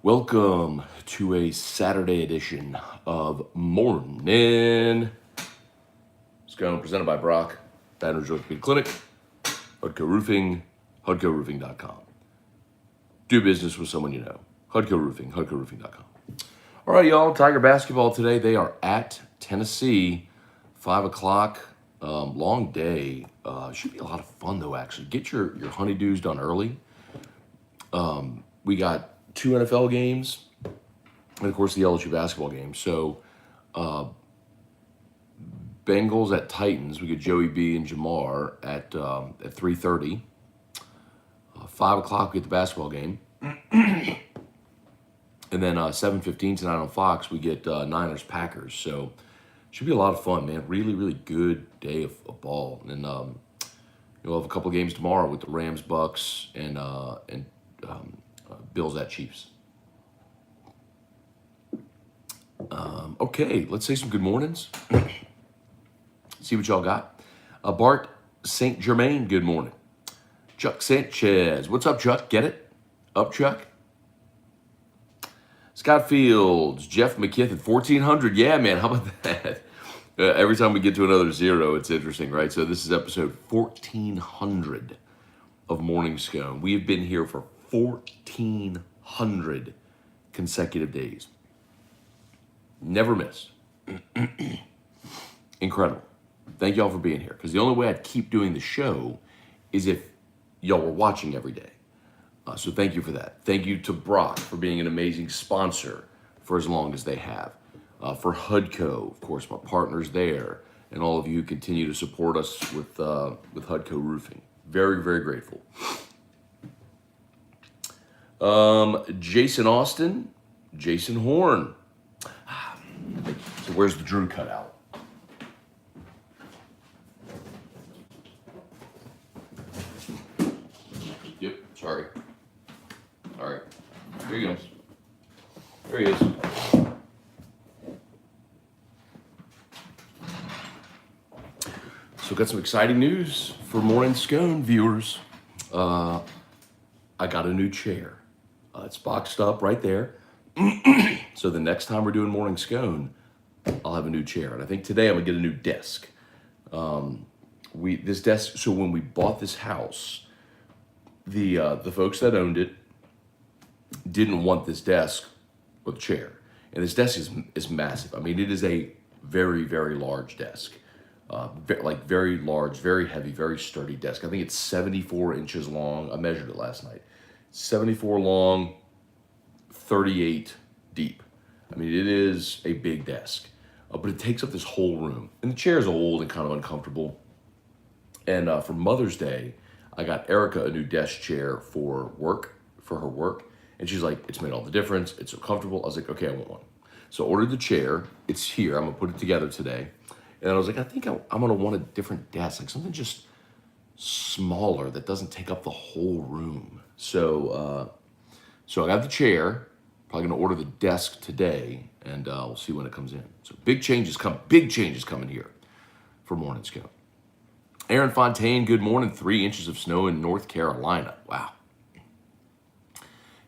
Welcome to a Saturday edition of Morning Scone, presented by Brock, Baton Rouge Orthopedic Clinic, Hudco Roofing, HudcoRoofing.com. Do business with someone you know. Hudco Roofing, HudcoRoofing.com. All right, y'all, Tiger basketball today. They are at Tennessee, 5 o'clock. Long day. Should be a lot of fun, though, actually. Get your honeydews done early. We got 2 NFL games, and of course the LSU basketball game. So, Bengals at Titans. We get Joey B and Jamar at 3:30. 5 o'clock we get the basketball game, and then 7:15 tonight on Fox we get Niners Packers. So, should be a lot of fun, man. Really, really good day of ball, and we'll have a couple of games tomorrow with the Rams, Bucks, and Bills at Chiefs. Okay, let's say some good mornings. See what y'all got. Bart St. Germain, good morning. Chuck Sanchez, what's up, Chuck? Get it? Up, Chuck? Scott Fields, Jeff McKithen, 1,400. Yeah, man, how about that? Every time we get to another zero, it's interesting, right? So this is episode 1,400 of Morning Scone. We have been here for 1,400 consecutive days. Never missed. Incredible. Thank y'all for being here. Because the only way I'd keep doing the show is if y'all were watching every day. So thank you for that. Thank you to Brock for being an amazing sponsor for as long as they have. For Hudco, of course, my partners there, and all of you who continue to support us with Hudco Roofing. Very, very grateful. Jason Austin, Jason Horn. So where's the Drew cutout? Yep, sorry. All right, here he goes. There he is. So got some exciting news for Morning Scone viewers. I got a new chair. It's boxed up right there. So the next time we're doing Morning Scone, I'll have a new chair. And I think today I'm gonna get a new desk. This desk. So when we bought this house, the folks that owned it didn't want this desk or the chair. And this desk is massive. I mean, it is a very, very large desk. Very large, very heavy, very sturdy desk. I think it's 74 inches long. I measured it last night. 74 long, 38 deep. I mean, it is a big desk, but it takes up this whole room. And the chair is old and kind of uncomfortable. And for Mother's Day, I got Erica a new desk chair for her work. And she's like, it's made all the difference. It's so comfortable. I was like, okay, I want one. So I ordered the chair. It's here. I'm going to put it together today. And I was like, I think I'm going to want a different desk, like something just smaller that doesn't take up the whole room. So I got the chair. Probably going to order the desk today, and we'll see when it comes in. So big changes coming here for Morning Scone. Aaron Fontaine, good morning. 3 inches of snow in North Carolina. Wow.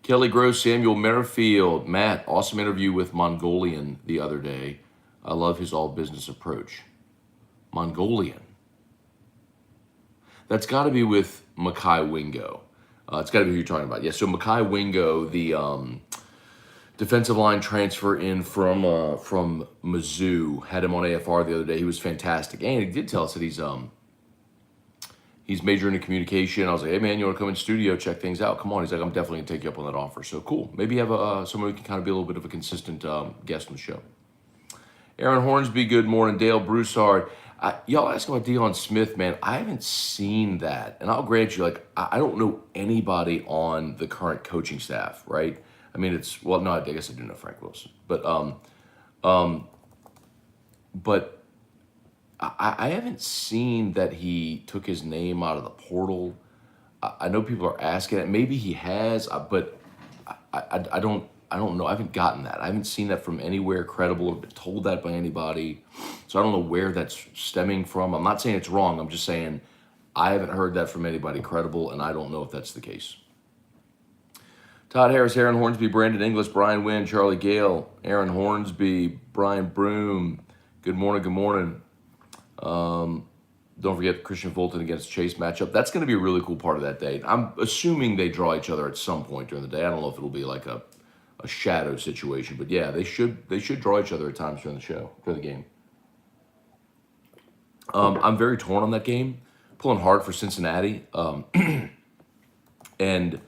Kelly Gross, Samuel Merrifield, Matt, awesome interview with Mongolian the other day. I love his all-business approach. Mongolian. That's got to be with Mekhi Wingo. It's got to be who you're talking about. Yeah, so Mekhi Wingo, the defensive line transfer in from Mizzou, had him on AFR the other day. He was fantastic. And he did tell us that he's majoring in communication. I was like, hey, man, you want to come in studio, check things out? Come on. He's like, I'm definitely going to take you up on that offer. So cool. Maybe have someone who can kind of be a little bit of a consistent guest on the show. Aaron Hornsby, good morning. Dale Broussard. Y'all ask about Deion Smith, man. I haven't seen that. And I'll grant you, I don't know anybody on the current coaching staff, right? I mean, no, I guess I do know Frank Wilson. But I haven't seen that he took his name out of the portal. I know people are asking it. Maybe he has, but I don't know. I haven't gotten that. I haven't seen that from anywhere credible or been told that by anybody. So I don't know where that's stemming from. I'm not saying it's wrong. I'm just saying I haven't heard that from anybody credible, and I don't know if that's the case. Todd Harris, Aaron Hornsby, Brandon English, Brian Wynn, Charlie Gale, Aaron Hornsby, Brian Broom. Good morning, good morning. Don't forget Christian Fulton against Chase matchup. That's going to be a really cool part of that day. I'm assuming they draw each other at some point during the day. I don't know if it'll be like a shadow situation, but yeah, they should draw each other at times during the game. I'm very torn on that game. Pulling hard for Cincinnati, and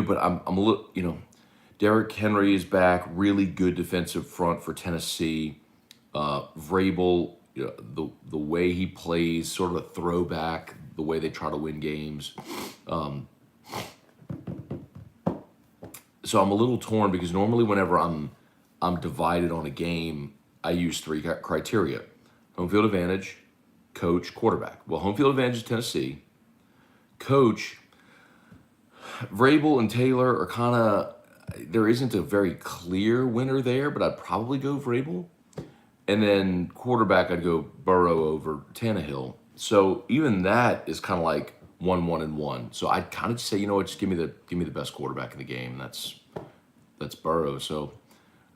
but I'm a little, Derrick Henry is back. Really good defensive front for Tennessee. Vrabel, the way he plays, sort of a throwback, the way they try to win games. So I'm a little torn because normally whenever I'm divided on a game, I use three criteria: home field advantage, coach, quarterback. Well, home field advantage is Tennessee. Coach, Vrabel and Taylor are kind of, there isn't a very clear winner there, but I'd probably go Vrabel. And then quarterback, I'd go Burrow over Tannehill. So even that is kind of like 1-1-1. So I'd kind of say, just give me the best quarterback in the game. And that's Burrow. So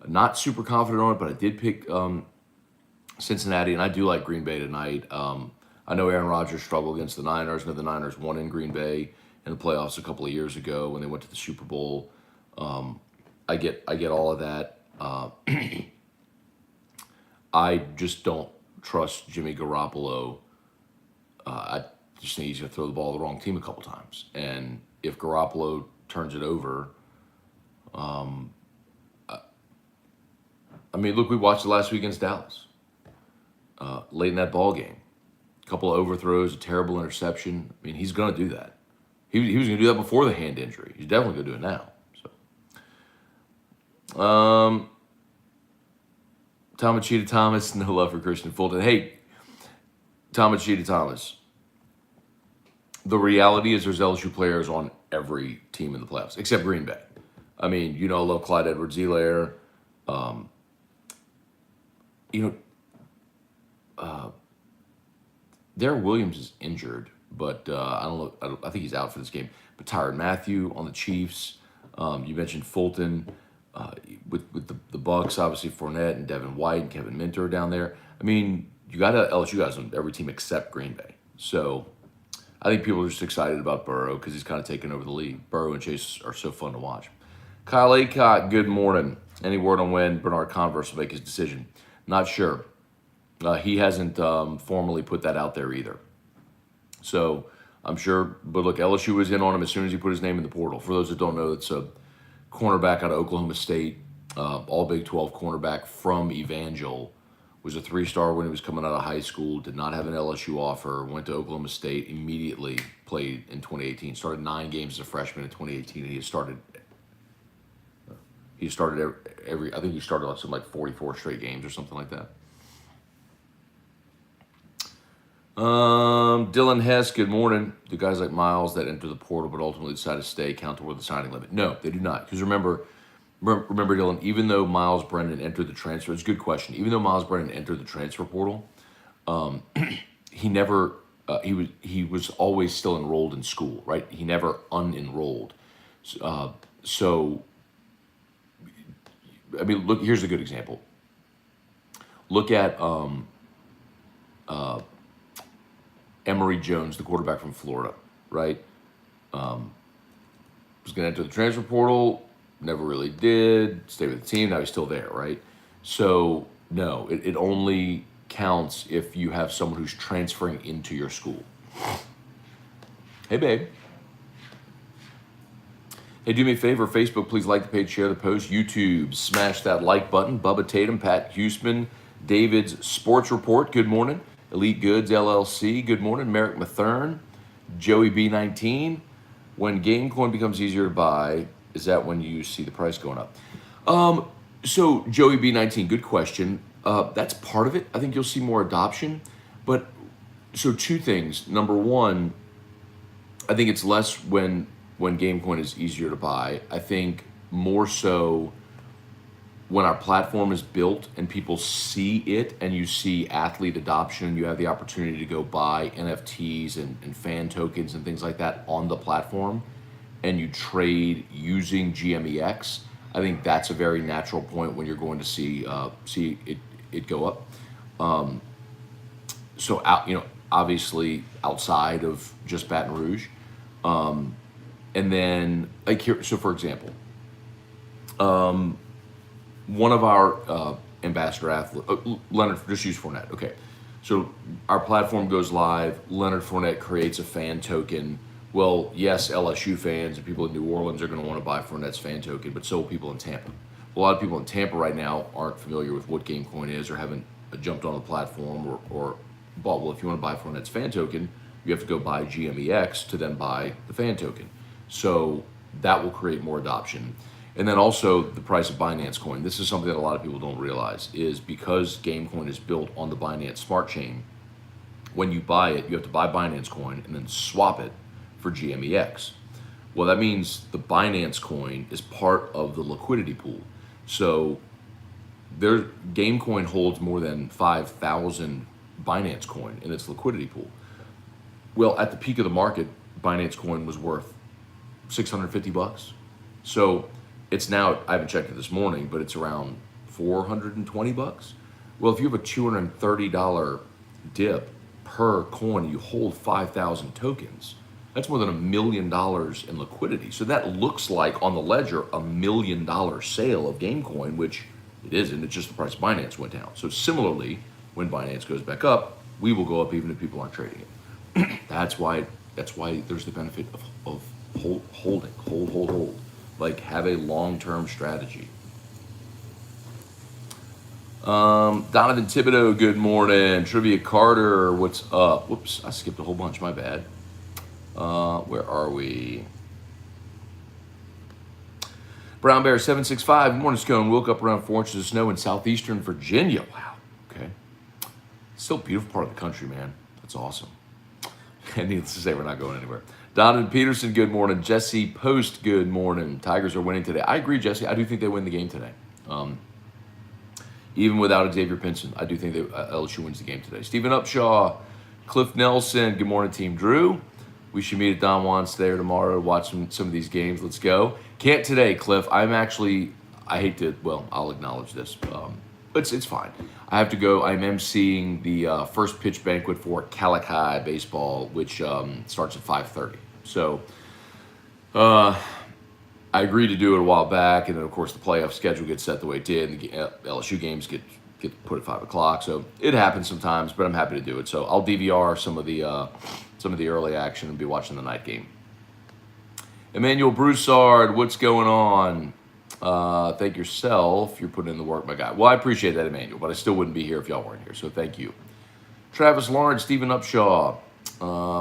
not super confident on it, but I did pick Cincinnati, and I do like Green Bay tonight. I know Aaron Rodgers struggled against the Niners. I know the Niners won in Green Bay in the playoffs a couple of years ago when they went to the Super Bowl. I get all of that. I just don't trust Jimmy Garoppolo. I just think he's going to throw the ball to the wrong team a couple times. And if Garoppolo turns it over, look, we watched it last week against Dallas. Late in that ball game, a couple of overthrows, a terrible interception. He's going to do that. He was going to do that before the hand injury. He's definitely going to do it now. So, Tomachita Thomas, no love for Christian Fulton. Hey, Tomachita Thomas. The reality is there's LSU players on every team in the playoffs, except Green Bay. I love Clyde Edwards-Helaire. Darrell Williams is injured, but I don't know. I think he's out for this game. But Tyrann Mathieu on the Chiefs. You mentioned Fulton with the Bucks, obviously Fournette and Devin White and Kevin Minter are down there. You got LSU guys on every team except Green Bay. So I think people are just excited about Burrow because he's kind of taken over the league. Burrow and Chase are so fun to watch. Kyle Aycott, good morning. Any word on when Bernard Converse will make his decision? Not sure. He hasn't formally put that out there either. So I'm sure, but look, LSU was in on him as soon as he put his name in the portal. For those that don't know, it's a cornerback out of Oklahoma State, all Big 12 cornerback from Evangel. Was a 3-star when he was coming out of high school, did not have an LSU offer, went to Oklahoma State, immediately played in 2018, started 9 games as a freshman in 2018, and he started every I think he started on something like 44 straight games or something like that. Dylan Hess, good morning. Do guys like Miles that enter the portal but ultimately decide to stay count toward the signing limit? No, they do not. Because remember, Dylan, even though Miles Brennan entered the transfer, it's a good question. Even though Miles Brennan entered the transfer portal, he never, he was always still enrolled in school, right? He never unenrolled. So, look, here's a good example. Look at Emory Jones, the quarterback from Florida, right? Was going to enter the transfer portal, never really did, stay with the team, now he's still there, right? So, no, it only counts if you have someone who's transferring into your school. Hey, babe. Hey, do me a favor, Facebook, please like the page, share the post. YouTube, smash that like button. Bubba Tatum, Pat Huseman, David's Sports Report, good morning. Elite Goods, LLC, good morning. Merrick Mathern, Joey B19. When Gamecoin becomes easier to buy, is that when you see the price going up? So Joey B19, good question. That's part of it. I think you'll see more adoption. But, so 2 things. Number 1, I think it's less when Gamecoin is easier to buy. I think more so when our platform is built and people see it and you see athlete adoption, you have the opportunity to go buy NFTs and fan tokens and things like that on the platform. and you trade using GMEX, I think that's a very natural point when you're going to see it go up. So obviously outside of just Baton Rouge, and then like here. So for example, one of our ambassador athletes, Leonard, just use Fournette. Okay, so our platform goes live. Leonard Fournette creates a fan token. Well, yes, LSU fans and people in New Orleans are going to want to buy Fournette's fan token, but so will people in Tampa. A lot of people in Tampa right now aren't familiar with what GameCoin is or haven't jumped on the platform or bought. Well, if you want to buy Fournette's fan token, you have to go buy GMEX to then buy the fan token. So that will create more adoption. And then also the price of Binance Coin. This is something that a lot of people don't realize is because GameCoin is built on the Binance Smart Chain, when you buy it, you have to buy Binance Coin and then swap it for GMEX. Well, that means the Binance Coin is part of the liquidity pool. So GameCoin holds more than 5,000 Binance Coin in its liquidity pool. Well, at the peak of the market, Binance Coin was worth $650. So it's now, I haven't checked it this morning, but it's around $420. Well, if you have a $230 dip per coin, you hold 5,000 tokens. That's more than $1 million in liquidity. So that looks like on the ledger $1 million sale of GameCoin, which it isn't. It's just the price of Binance went down. So similarly, when Binance goes back up, we will go up even if people aren't trading it. That's why there's the benefit of hold. Like have a long-term strategy. Donovan Thibodeau, good morning. Trivia Carter, what's up? Whoops, I skipped a whole bunch, my bad. Where are we? Brown Bear 765, good morning, Scone. Woke up around 4 inches of snow in southeastern Virginia. Wow, okay. Still a beautiful part of the country, man. That's awesome. And needless to say, we're not going anywhere. Donovan Peterson, good morning. Jesse Post, good morning. Tigers are winning today. I agree, Jesse. I do think they win the game today. Even without Xavier Pinson, I do think that LSU wins the game today. Stephen Upshaw, Cliff Nelson, good morning, Team Drew. We should meet at Don Juan's today or tomorrow to watch some of these games. Let's go. Can't today, Cliff. I hate to, I'll acknowledge this. It's fine. I have to go. I'm emceeing the first pitch banquet for Calicut baseball, which starts at 5:30. So I agreed to do it a while back, and then of course the playoff schedule gets set the way it did, and the LSU games get put at 5 o'clock. So it happens sometimes, but I'm happy to do it. So I'll DVR some of the early action and be watching the night game. Emmanuel Broussard, what's going on? Thank yourself. You're putting in the work, my guy. Well, I appreciate that, Emmanuel, but I still wouldn't be here if y'all weren't here. So thank you. Travis Lawrence, Stephen Upshaw.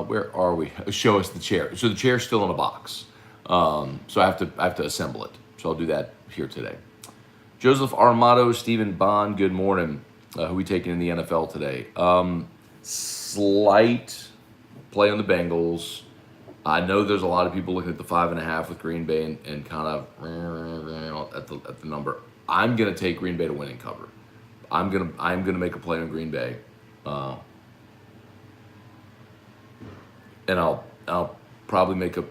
Where are we? Show us the chair. So the chair's still in a box. So I have to assemble it. So I'll do that here today. Joseph Armato, Stephen Bond, good morning. Who we taking in the NFL today? Slight play on the Bengals. I know there's a lot of people looking at the 5.5 with Green Bay and kind of at the number. I'm gonna take Green Bay to win and cover. I'm gonna make a play on Green Bay, and I'll probably make a.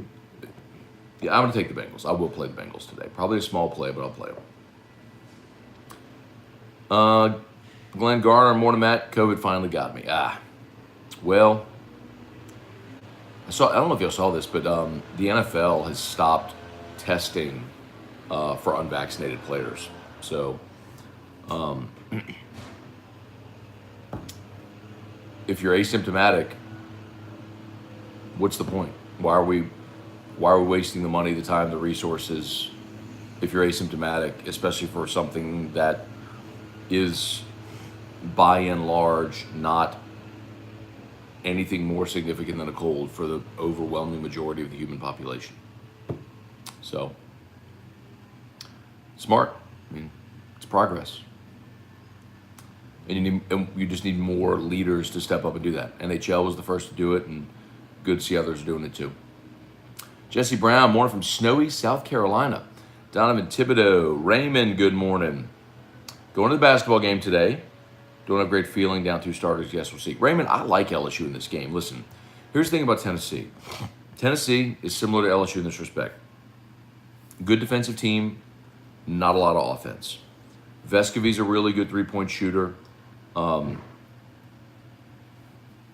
Yeah, I'm gonna take the Bengals. I will play the Bengals today. Probably a small play, but I'll play them. Glenn Garner, morning, Matt. COVID finally got me. Well. I don't know if y'all saw this, but the NFL has stopped testing for unvaccinated players. So if you're asymptomatic, what's the point? Why are we wasting the money, the time, the resources if you're asymptomatic, especially for something that is by and large not anything more significant than a cold for the overwhelming majority of the human population. So, smart. I mean, it's progress. And you just need more leaders to step up and do that. NHL was the first to do it, and good to see others doing it too. Jesse Brown, morning from snowy South Carolina. Donovan Thibodeau, Raymond, good morning. Going to the basketball game today. Don't have a great feeling, down 2 starters. Yes, we'll see. Raymond, I like LSU in this game. Listen, here's the thing about Tennessee. Tennessee is similar to LSU in this respect. Good defensive team, not a lot of offense. Vescovi's a really good three-point shooter.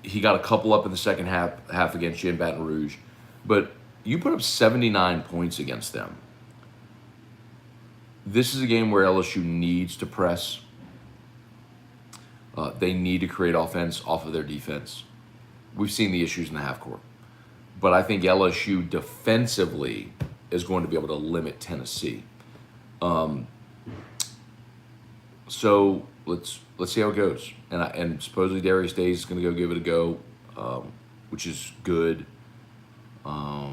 He got a couple up in the second half against you in Baton Rouge. But you put up 79 points against them. This is a game where LSU needs to press. They need to create offense off of their defense. We've seen the issues in the half court. But I think LSU defensively is going to be able to limit Tennessee. So let's see how it goes. And supposedly Darius Days is going to go give it a go, which is good. I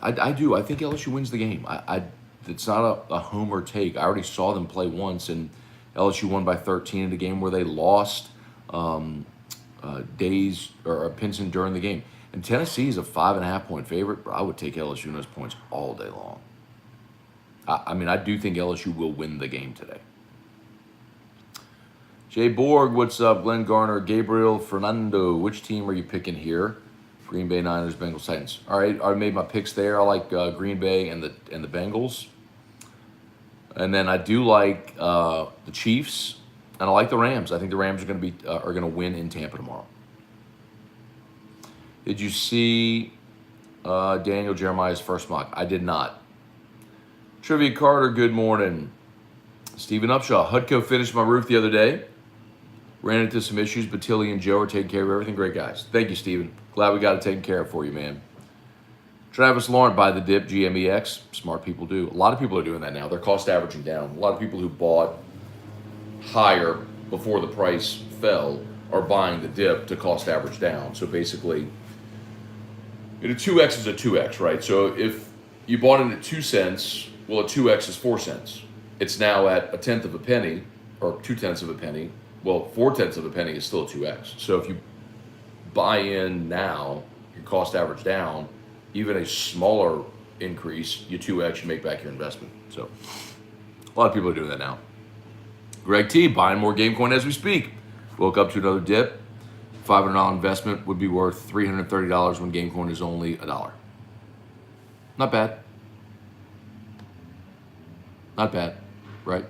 think LSU wins the game. It's not a homer take. I already saw them play once, and LSU won by 13 in a game where they lost Days or Pinson during the game. And Tennessee is a 5.5 point favorite, but I would take LSU in those points all day long. I do think LSU will win the game today. Jay Borg, what's up? Glenn Garner, Gabriel Fernando. Which team are you picking here? Green Bay, Niners, Bengals, Titans. All right, I made my picks there. I like Green Bay and the Bengals. And then I do like the Chiefs, and I like the Rams. I think the Rams are going to win in Tampa tomorrow. Did you see Daniel Jeremiah's first mock? I did not. Trivia Carter, good morning. Stephen Upshaw, Hudco finished my roof the other day. Ran into some issues, but Tilly and Joe are taking care of everything. Great guys. Thank you, Stephen. Glad we got it taken care of for you, man. Travis Laurent, buy the dip, GMEX. Smart people do. A lot of people are doing that now. They're cost averaging down. A lot of people who bought higher before the price fell are buying the dip to cost average down. So basically, a 2X is a 2X, right? So if you bought it at 2 cents, well, a 2X is 4 cents. It's now at 1/10 of a penny, or 2/10 of a penny. Well, 4/10 of a penny is still a 2X. So if you buy in now, your cost average down, even a smaller increase, you 2X, you make back your investment. So a lot of people are doing that now. Greg T, buying more Gamecoin as we speak. Woke up to another dip. $500 investment would be worth $330 when Gamecoin is only $1. Not bad. Not bad, right?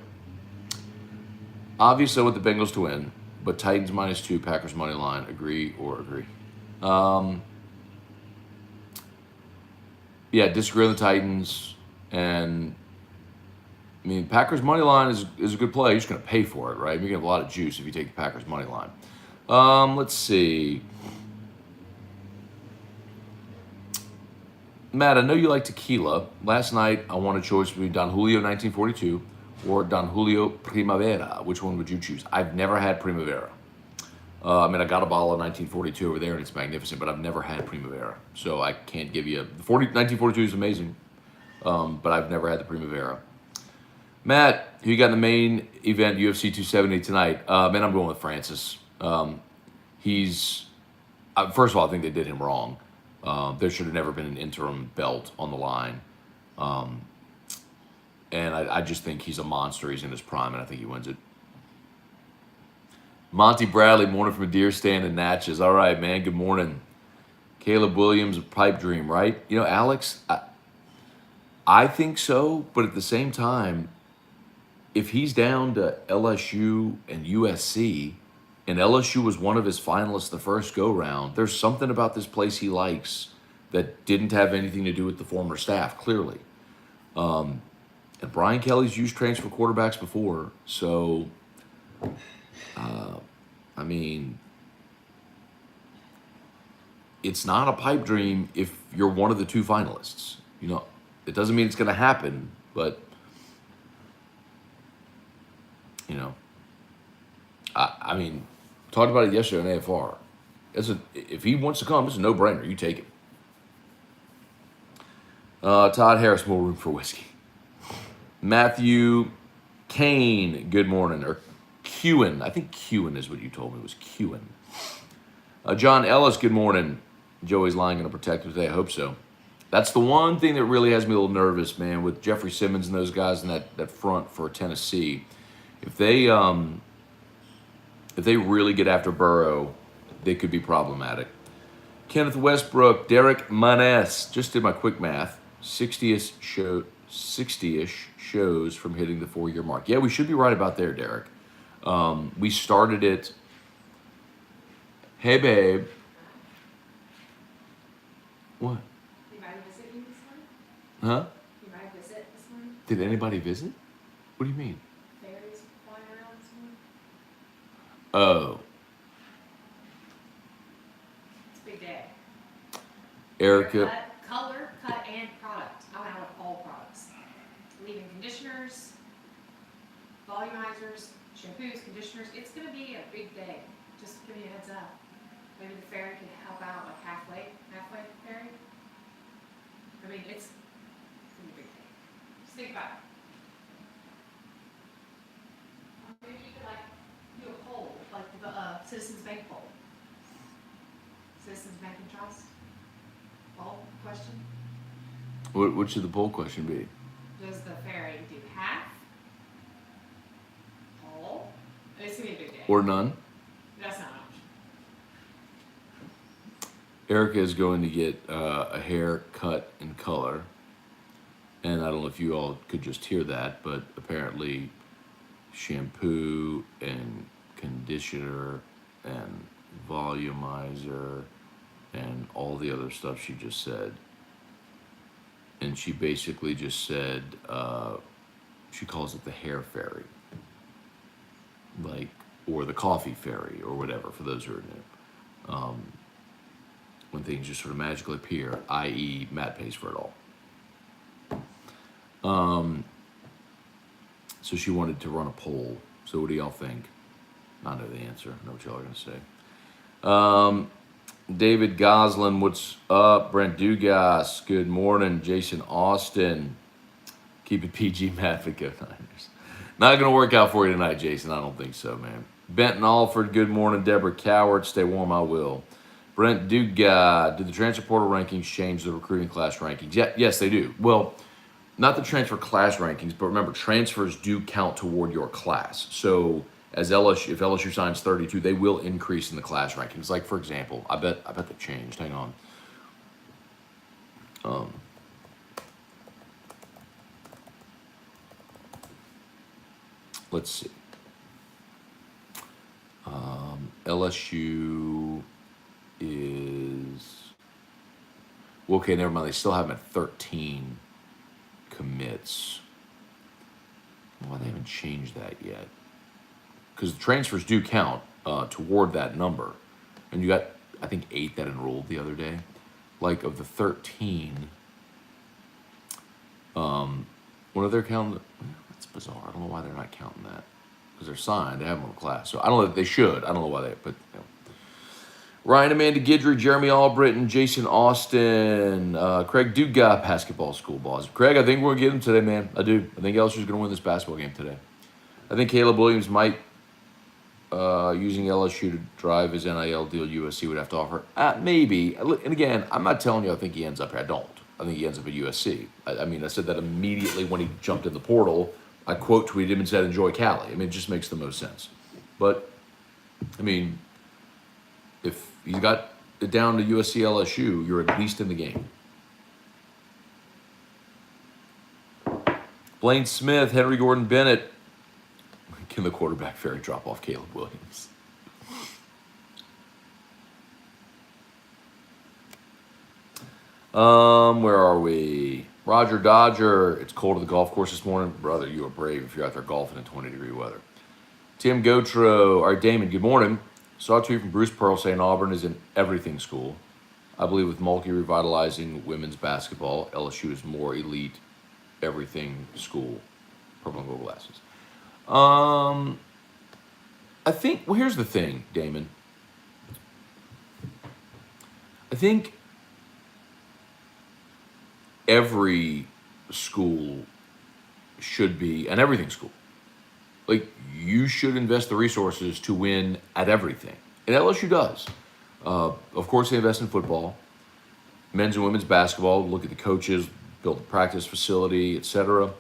Obviously, I want the Bengals to win, but Titans -2, Packers money line. Agree or agree? Yeah, disagree on the Titans. And, Packers money line is a good play. You're just going to pay for it, right? You're going to have a lot of juice if you take the Packers money line. Let's see. Matt, I know you like tequila. Last night, I won a choice between Don Julio 1942 or Don Julio Primavera. Which one would you choose? I've never had Primavera. I got a bottle of 1942 over there, and it's magnificent, but I've never had Primavera. So I can't give you... 1942 is amazing, but I've never had the Primavera. Matt, who you got in the main event, UFC 270 tonight? I'm going with Francis. He's... first of all, I think they did him wrong. There should have never been an interim belt on the line. And I just think he's a monster. He's in his prime, and I think he wins it. Monty Bradley, morning from a deer stand in Natchez. All right, man, good morning. Caleb Williams, a pipe dream, right? Alex, I think so, but at the same time, if he's down to LSU and USC, and LSU was one of his finalists the first go-round, there's something about this place he likes that didn't have anything to do with the former staff, clearly. And Brian Kelly's used transfer quarterbacks before, so, it's not a pipe dream if you're one of the two finalists. It doesn't mean it's going to happen, but, talked about it yesterday on AFR. If he wants to come, it's a no-brainer. You take it. Todd Harris, more room for whiskey. Matthew Kane, good morning. Or Kewen. I think Kewen is what you told me. It was Kewen. John Ellis, good morning. Joey's line going to protect him today. I hope so. That's the one thing that really has me a little nervous, man, with Jeffrey Simmons and those guys in that front for Tennessee. If they really get after Burrow, they could be problematic. Kenneth Westbrook, Derek Maness. Just did my quick math. 60-ish shows from hitting the 4-year mark. Yeah, we should be right about there, Derek. We started it. Hey, babe. What? Anybody visit you this morning? Huh? Anybody visit this morning? Did anybody visit? What do you mean? Fairies flying around this morning? Oh. It's a big day. Erica. Color, cut, and product. I'm out of all products. Leave-in conditioners, volumizers, shampoos, conditioners. It's going to be a big day. Just give me a heads up. Maybe the fairy can help out like halfway fairy. I mean, it's going to be a big day. Just think about it. Maybe you could like do a poll, like the Citizens Bank poll. Citizens Bank and Trust. Poll question. What should the poll question be? Does the fairy do half? Poll. It's going to be a big day. Or none? That's not an option. Erica is going to get a hair cut and color. And I don't know if you all could just hear that, but apparently shampoo and conditioner and volumizer and all the other stuff she just said. And she basically just said, she calls it the hair fairy. Like, or the coffee fairy, or whatever, for those who are new. When things just sort of magically appear, i.e. Matt pays for it all. So she wanted to run a poll. So what do y'all think? I know the answer. I know what y'all are going to say. David Goslin, what's up? Brent Dugas, good morning. Jason Austin, keep it PG, Matt, but go Niners. Not going to work out for you tonight, Jason. I don't think so, man. Benton Alford, good morning. Deborah Coward, stay warm, I will. Brent Dugas, did the transfer portal rankings change the recruiting class rankings? Yeah, yes, they do. Well, not the transfer class rankings, but remember, transfers do count toward your class. So as LSU, if LSU signs 32, they will increase in the class rankings. Like, for example, I bet they changed. Hang on. Let's see. LSU is... Well, okay, never mind. They still have them at 13 commits. Why they haven't changed that yet? Because the transfers do count toward that number. And you got, I think, 8 that enrolled the other day. Like, of the 13, what are they counting? That's bizarre. I don't know why they're not counting that. Because they're signed. They have them on the class. So I don't know if they should. I don't know why they, but, you know. Ryan Amanda Guidry, Jeremy Albritton, Jason Austin, Craig Dugas, basketball school boss. Craig, I think we're going to get him today, man. I do. I think LSU's going to win this basketball game today. I think Caleb Williams might, using LSU to drive his NIL deal USC would have to offer. Maybe. And again, I'm not telling you I think he ends up here. I don't. I think he ends up at USC. I mean, I said that immediately when he jumped in the portal. I quote tweeted him and said, enjoy Cali. I mean, it just makes the most sense. But, I mean, if you got it down to USC LSU, you're at least in the game. Blaine Smith, Henry Gordon Bennett. Can the quarterback fairy drop off Caleb Williams? Where are we? Roger Dodger, it's cold at the golf course this morning. Brother, you are brave if you're out there golfing in 20-degree weather. Tim Gotro, all right, Damon, good morning. Saw a tweet from Bruce Pearl saying Auburn is an everything school. I believe with Mulkey revitalizing women's basketball, LSU is more elite everything school. Purple and gold glasses. I think, well, here's the thing, Damon. I think every school should be an everything school. Like, you should invest the resources to win at everything. And LSU does. Of course, they invest in football, men's and women's basketball, look at the coaches, build the practice facility, etc.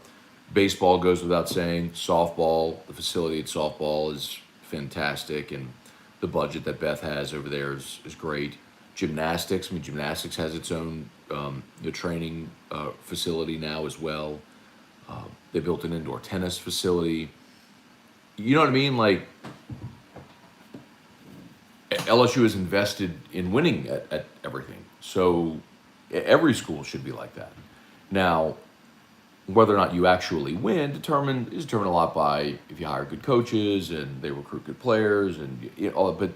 Baseball goes without saying. Softball, the facility at softball is fantastic, and the budget that Beth has over there is great. Gymnastics. I mean, gymnastics has its own the training facility now as well. They built an indoor tennis facility. You know what I mean? Like LSU is invested in winning at everything. So every school should be like that. Now, whether or not you actually win is determined a lot by if you hire good coaches and they recruit good players and all. But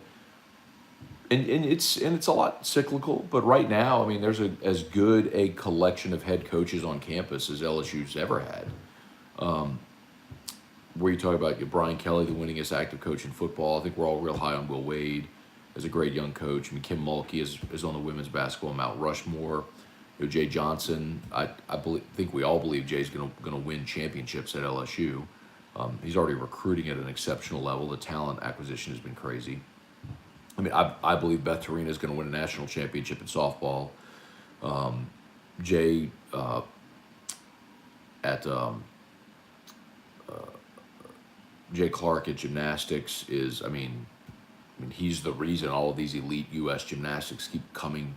it's a lot cyclical. But right now, I mean, there's as good a collection of head coaches on campus as LSU's ever had. Where you talk about Brian Kelly, the winningest active coach in football. I think we're all real high on Will Wade as a great young coach. I mean, Kim Mulkey is on the women's basketball Mount Rushmore. Jay Johnson, think we all believe Jay's going to win championships at LSU. He's already recruiting at an exceptional level. The talent acquisition has been crazy. I mean, I believe Beth Torina is going to win a national championship in softball. Jay at Jay Clark at gymnastics is, I mean, he's the reason all of these elite U.S. gymnastics keep coming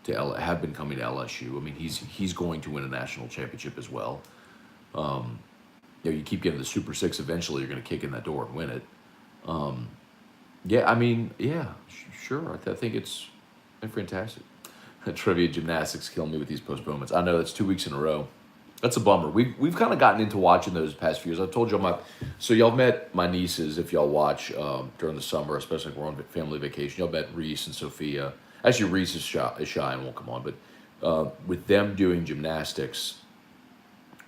have been coming to LSU. I mean, he's going to win a national championship as well. You keep getting the Super Six. Eventually, you're going to kick in that door and win it. Sure. I think it's been fantastic. Trivia gymnastics killing me with these postponements. I know that's 2 weeks in a row. That's a bummer. We've kind of gotten into watching those past few years. I've told y'all so y'all met my nieces if y'all watch during the summer, especially if we're on family vacation. Y'all met Reese and Sophia. Actually, Reese is shy and won't come on, but with them doing gymnastics,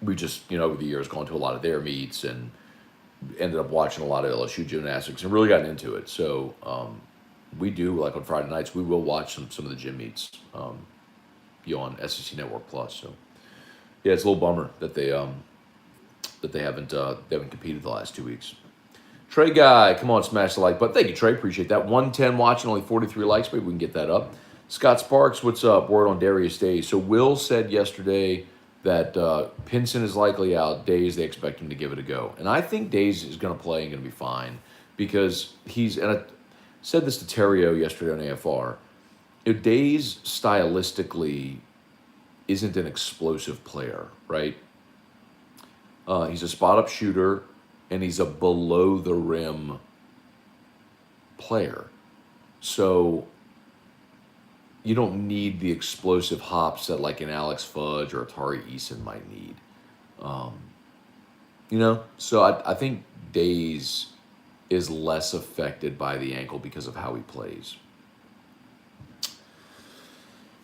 we just, over the years gone to a lot of their meets and ended up watching a lot of LSU gymnastics and really gotten into it. So we do, like on Friday nights, we will watch some of the gym meets on SEC Network Plus. So yeah, it's a little bummer that they haven't competed the last 2 weeks. Trey Guy, come on, smash the like button. Thank you, Trey. Appreciate that. 110 watching, only 43 likes. Maybe we can get that up. Scott Sparks, what's up? Word on Darius Days. So Will said yesterday that Pinson is likely out. Days, they expect him to give it a go. And I think Days is going to play and going to be fine because and I said this to Terrio yesterday on AFR, Days stylistically isn't an explosive player, right? He's a spot-up shooter, and he's a below-the-rim player. So you don't need the explosive hops that like an Alex Fudge or Atari Eason might need. So I think Days is less affected by the ankle because of how he plays.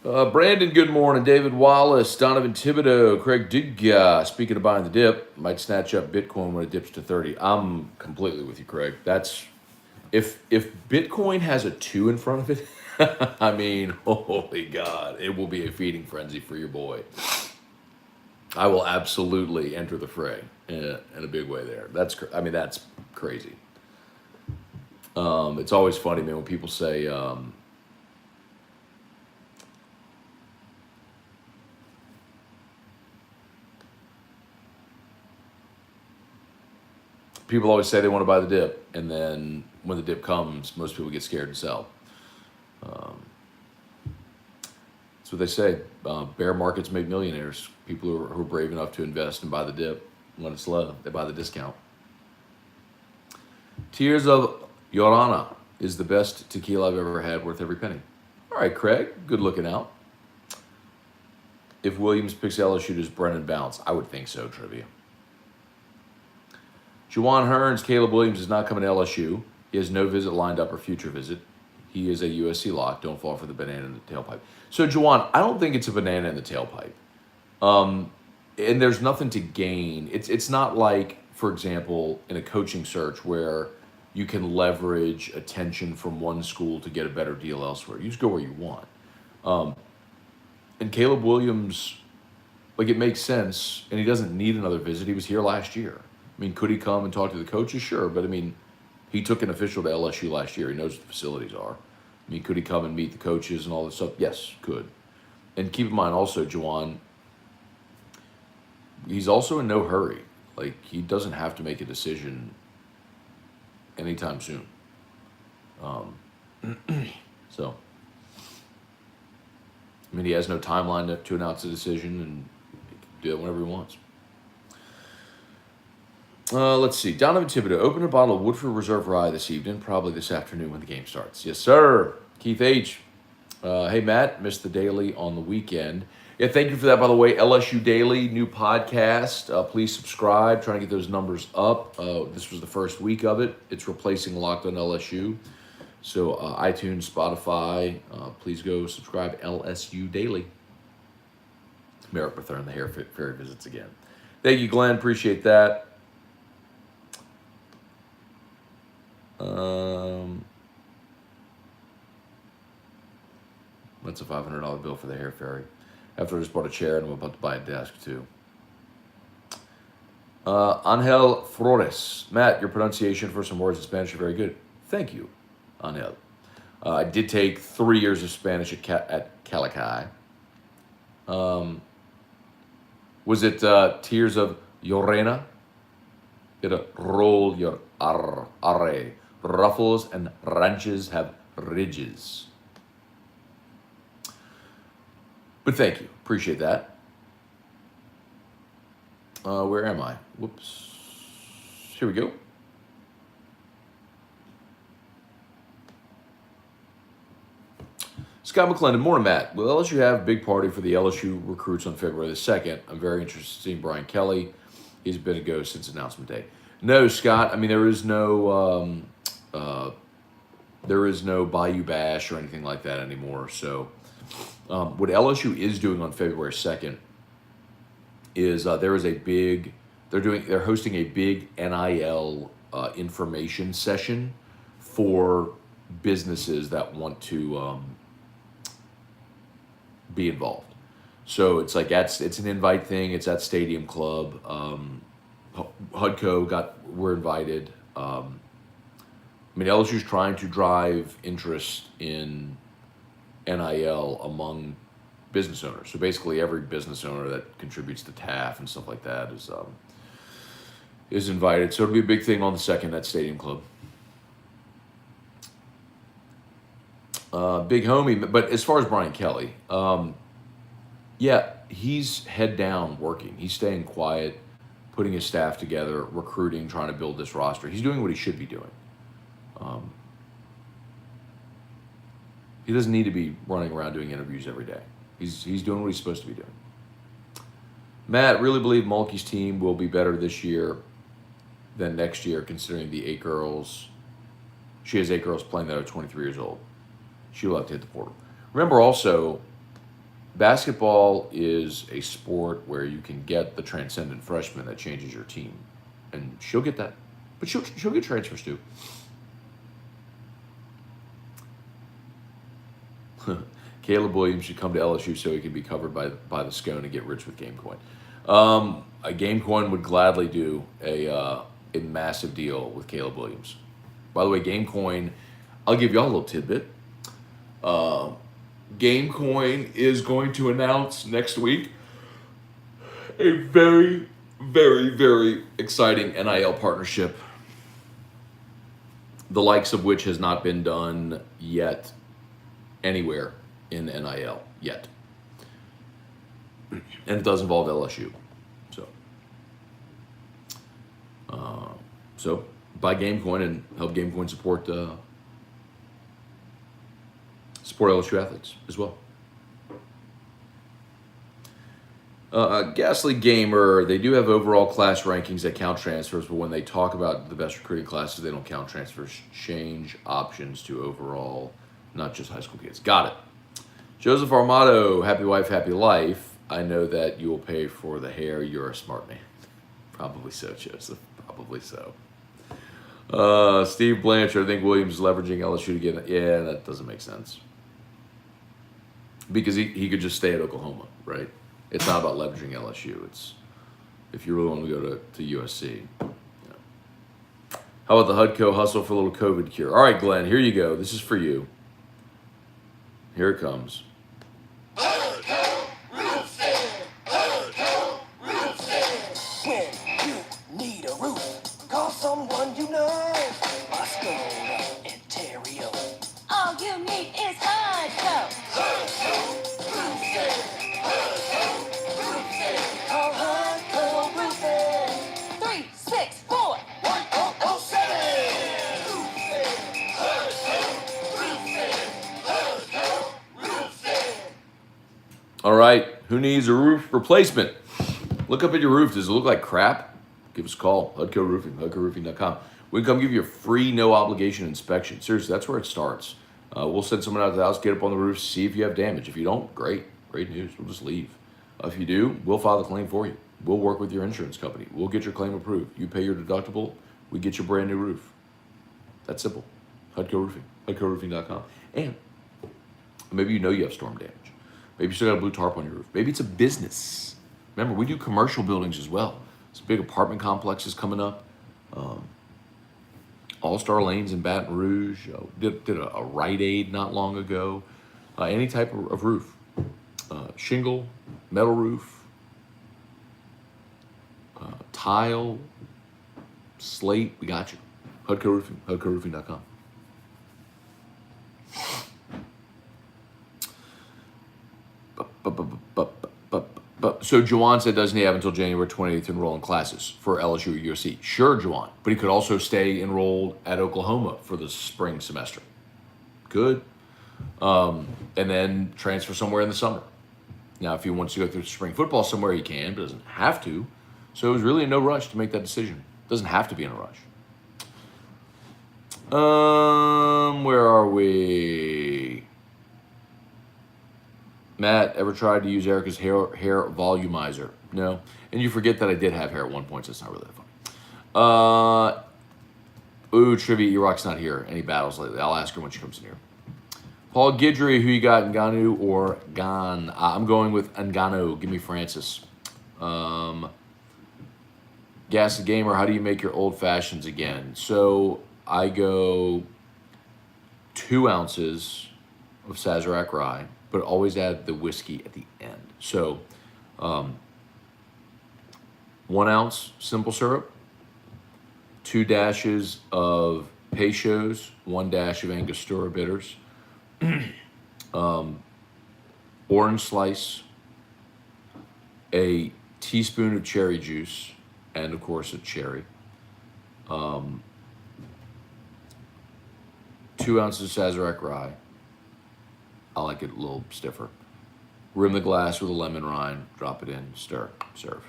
Brandon, good morning. David Wallace, Donovan Thibodeau, Craig Digga. Speaking of buying the dip, might snatch up Bitcoin when it dips to 30. I'm completely with you, Craig. That's if Bitcoin has a 2 in front of it, I mean, holy God, it will be a feeding frenzy for your boy. I will absolutely enter the fray in a big way there. That's crazy. It's always funny, man, when people say, people always say they want to buy the dip, and then when the dip comes, most people get scared and sell. That's what they say. Bear markets make millionaires. People who are brave enough to invest and buy the dip when it's low, they buy the discount. Tears of Llorona is the best tequila I've ever had, worth every penny. All right, Craig, good looking out. If Williams picks LSU, does Brennan bounce? I would think so, Trivia. Juwan Hearns, Caleb Williams is not coming to LSU. He has no visit lined up or future visit. He is a USC lock. Don't fall for the banana in the tailpipe. So, Juwan, I don't think it's a banana in the tailpipe. And there's nothing to gain. It's not like, for example, in a coaching search where you can leverage attention from one school to get a better deal elsewhere. You just go where you want. And Caleb Williams, it makes sense, and he doesn't need another visit. He was here last year. I mean, could he come and talk to the coaches? Sure, but he took an official to LSU last year. He knows what the facilities are. Could he come and meet the coaches and all this stuff? Yes, could. And keep in mind also, Juwan, he's also in no hurry. He doesn't have to make a decision anytime soon. So, I mean, he has no timeline to announce a decision, and he can do it whenever he wants. Let's see. Donovan Thibodeau opened a bottle of Woodford Reserve Rye this evening, probably this afternoon when the game starts. Yes, sir. Keith H. Hey, Matt, missed the daily on the weekend. Yeah, thank you for that, by the way. LSU Daily, new podcast. Please subscribe. Trying to get those numbers up. This was the first week of it. It's replacing Locked on LSU. So iTunes, Spotify, please go subscribe. LSU Daily. Merrick Bethune, the Hair Fairy visits again. Thank you, Glenn. Appreciate that. That's a $500 bill for the Hair Fairy. After I just bought a chair and I'm about to buy a desk too. Angel Flores. Matt, your pronunciation for some words in Spanish are very good. Thank you, Angel. I did take 3 years of Spanish at Calici. Was it Tears of Llorena? It'll roll your arre. Ruffles and ranches have ridges. But thank you. Appreciate that. Where am I? Whoops. Here we go. Scott McClendon, morning, Matt. Will LSU have a big party for the LSU recruits on February the 2nd? I'm very interested in seeing Brian Kelly. He's been a go since announcement day. No, Scott. I mean, there is no Bayou Bash or anything like that anymore. So, what LSU is doing on February 2nd is they're hosting a big NIL information session for businesses that want to be involved. So it's like it's an invite thing. It's at Stadium Club. HUDCO we're invited. I mean, LSU's trying to drive interest in NIL among business owners. So basically, every business owner that contributes to TAF and stuff like that is invited. So it'll be a big thing on the 2nd at Stadium Club. Big homie, but as far as Brian Kelly, yeah, he's head down working. He's staying quiet, putting his staff together, recruiting, trying to build this roster. He's doing what he should be doing. He doesn't need to be running around doing interviews every day. He's doing what he's supposed to be doing. Matt, really believe Mulkey's team will be better this year than next year, considering the 8 girls. She has 8 girls playing that are 23 years old. She will have to hit the portal. Remember also, basketball is a sport where you can get the transcendent freshman that changes your team. And she'll get that. But she'll get transfers too. Caleb Williams should come to LSU so he can be covered by the Scone and get rich with GameCoin. A GameCoin would gladly do a massive deal with Caleb Williams. By the way, GameCoin, I'll give y'all a little tidbit. GameCoin is going to announce next week a very, very, very exciting NIL partnership, the likes of which has not been done yet anywhere in NIL yet. And it does involve LSU. So buy GameCoin and help GameCoin support LSU athletes as well. Ghastly Gamer, they do have overall class rankings that count transfers, but when they talk about the best recruiting classes, they don't count transfers. Change options to overall, not just high school kids. Got it. Joseph Armato, happy wife, happy life. I know that you will pay for the hair. You're a smart man. Probably so, Joseph. Probably so. Steve Blanchard, I think Williams is leveraging LSU to get it. Yeah, that doesn't make sense. Because he could just stay at Oklahoma, right? It's not about leveraging LSU. It's if you really want to go to USC. You know. How about the HUDCO hustle for a little COVID cure? All right, Glenn, here you go. This is for you. Here it comes. HUDCO roofing. HUDCO roofing. When you need a roof, call someone you know. Scone and Ontario. All you need is HUDCO. HUDCO roofing. All right, who needs a roof replacement? Look up at your roof. Does it look like crap? Give us a call. HUDCO Roofing, HUDCORoofing.com. We can come give you a free, no obligation inspection. Seriously, that's where it starts. We'll send someone out to the house, get up on the roof, see if you have damage. If you don't, great news. We'll just leave. If you do, we'll file the claim for you. We'll work with your insurance company. We'll get your claim approved. You pay your deductible, we get your brand new roof. That's simple. HUDCO Roofing, HUDCORoofing.com. And maybe you have storm damage. Maybe you still got a blue tarp on your roof. Maybe it's a business. Remember, we do commercial buildings as well. Some big apartment complexes coming up. All-Star Lanes in Baton Rouge. Did a Rite Aid not long ago. Any type of roof. Shingle, metal roof, tile, slate, we got you. HUDCO Roofing, HUDCORoofing.com. So Juwan said, doesn't he have until January 28th to enroll in classes for LSU or USC? Sure, Juwan, but he could also stay enrolled at Oklahoma for the spring semester. Good. And then transfer somewhere in the summer. Now, if he wants to go through spring football somewhere, he can, but doesn't have to. So it was really no rush to make that decision. Doesn't have to be in a rush. Where are we? Matt, ever tried to use Erica's hair volumizer? No. And you forget that I did have hair at one point, so it's not really that funny. Trivia, E-Rock's not here. Any battles lately? I'll ask her when she comes in here. Paul Guidry, who you got, Ngannou or Gan? I'm going with Ngannou. Give me Francis. Gas the Gamer, how do you make your old fashions again? So I go 2 ounces of Sazerac rye, but always add the whiskey at the end. So 1 ounce simple syrup, 2 dashes of Peychaud's, 1 dash of Angostura bitters, orange slice, a teaspoon of cherry juice, and of course a cherry, 2 ounces of Sazerac rye. I like it a little stiffer. Rim the glass with a lemon rind, drop it in, stir, serve.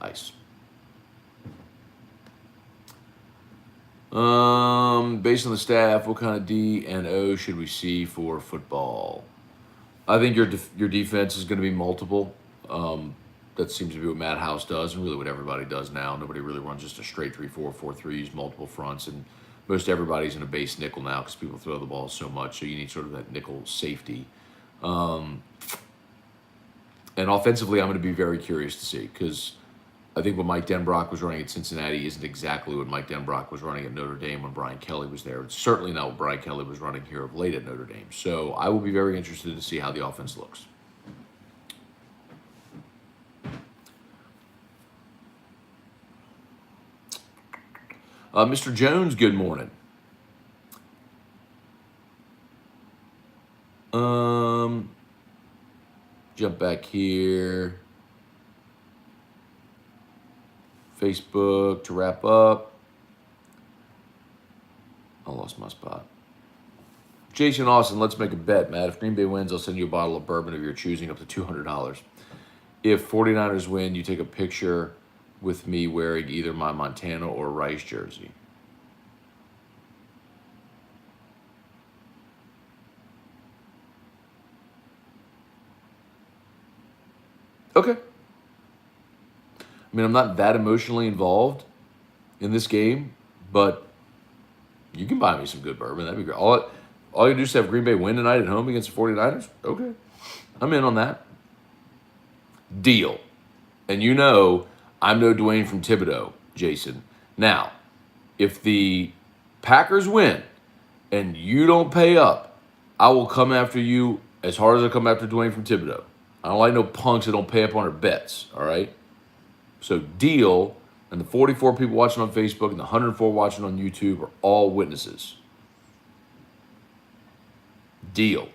Ice. Based on the staff, what kind of D and O should we see for football? I think your defense is going to be multiple. That seems to be what Matt House does, and really what everybody does now. Nobody really runs just a straight 3-4, 4-3s, multiple fronts, and most everybody's in a base nickel now because people throw the ball so much, so you need sort of that nickel safety. And offensively, I'm going to be very curious to see, because I think what Mike Denbrock was running at Cincinnati isn't exactly what Mike Denbrock was running at Notre Dame when Brian Kelly was there. It's certainly not what Brian Kelly was running here of late at Notre Dame. So I will be very interested to see how the offense looks. Mr. Jones, good morning. Jump back here. Facebook to wrap up. I lost my spot. Jason Austin, let's make a bet, Matt. If Green Bay wins, I'll send you a bottle of bourbon of your choosing up to $200. If 49ers win, you take a picture with me wearing either my Montana or Rice jersey. Okay. I mean, I'm not that emotionally involved in this game, but you can buy me some good bourbon. That'd be great. All you do is have Green Bay win tonight at home against the 49ers? Okay. I'm in on that. Deal. And you know, I'm no Dwayne from Thibodeau, Jason. Now, if the Packers win and you don't pay up, I will come after you as hard as I come after Dwayne from Thibodeau. I don't like no punks that don't pay up on their bets, all right? So deal, and the 44 people watching on Facebook and the 104 watching on YouTube are all witnesses. Deal.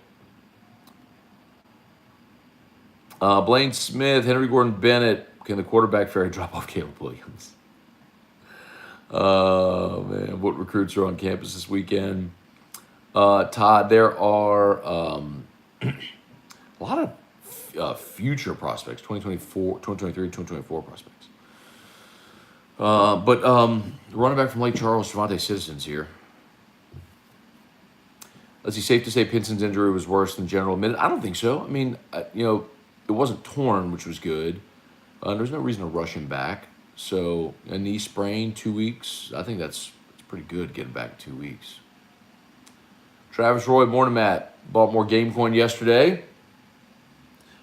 Blaine Smith, Henry Gordon Bennett, can the quarterback fairy drop off Caleb Williams? Oh, man, what recruits are on campus this weekend? Todd, there are a lot of future prospects, 2024, 2023, 2024 prospects. But running back from Lake Charles, Javante Citizens here. Is he safe to say Pinson's injury was worse than general admitted? I don't think so. I mean, it wasn't torn, which was good. There's no reason to rush him back. So a knee sprain, 2 weeks. I think that's pretty good getting back 2 weeks. Travis Roy, morning Matt. Bought more game coin yesterday.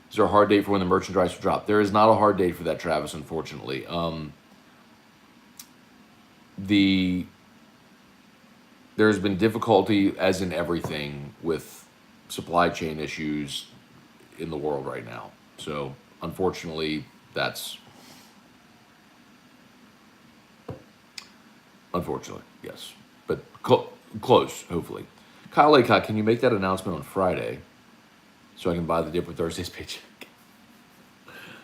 Is there a hard date for when the merchandise will drop? There is not a hard date for that, Travis, unfortunately. There's been difficulty, as in everything, with supply chain issues in the world right now. So, unfortunately, that's... Unfortunately, yes. But close, hopefully. Kyle Laycock, can you make that announcement on Friday so I can buy the dip with Thursday's paycheck?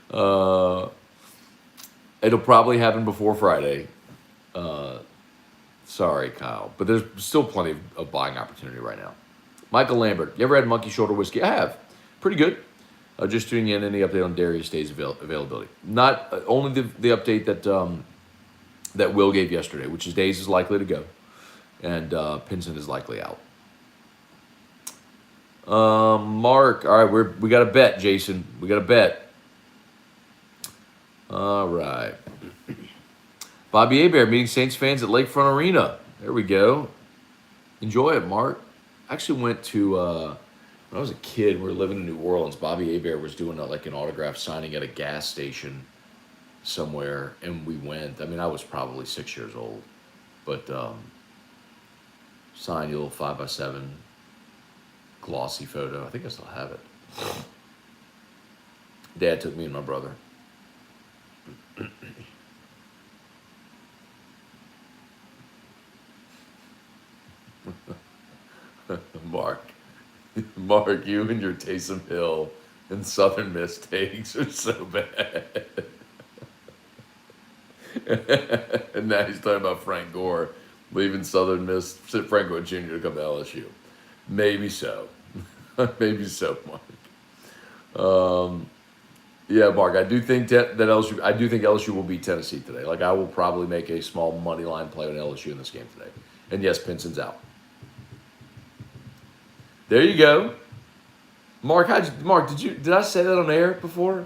It'll probably happen before Friday. Sorry, Kyle. But there's still plenty of buying opportunity right now. Michael Lambert, you ever had monkey shoulder whiskey? I have. Pretty good. Just tuning in. Any update on Darius Day's availability? Not only the update that Will gave yesterday, which is Days is likely to go, and Pinson is likely out. Mark, all right, we got a bet, Jason. We got a bet. All right. Bobby Hebert meeting Saints fans at Lakefront Arena. There we go. Enjoy it, Mark. I actually went to, when I was a kid, we were living in New Orleans. Bobby Hebert was doing an autograph signing at a gas station somewhere, and we went. I mean, I was probably 6 years old, but signed a little 5x7 glossy photo. I think I still have it. Dad took me and my brother. Mark, you and your Taysom Hill and Southern Miss takes are so bad. And now he's talking about Frank Gore leaving Southern Miss, Frank Gore Jr. to come to LSU. Maybe so. Maybe so, Mark. Yeah, Mark, I do think that LSU. I do think LSU will beat Tennessee today. Like, I will probably make a small money line play on LSU in this game today. And yes, Pinson's out. There you go, Mark. Did I say that on air before?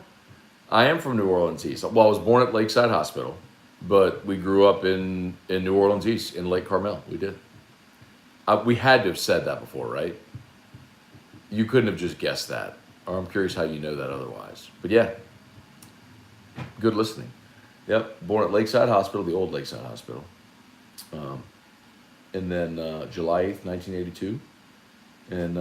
I am from New Orleans East. Well, I was born at Lakeside Hospital, but we grew up in New Orleans East in Lake Carmel. We did. We had to have said that before, right? You couldn't have just guessed that. Or I'm curious how you know that otherwise. But yeah, good listening. Yep, born at Lakeside Hospital, the old Lakeside Hospital. And then July 8th, 1982. And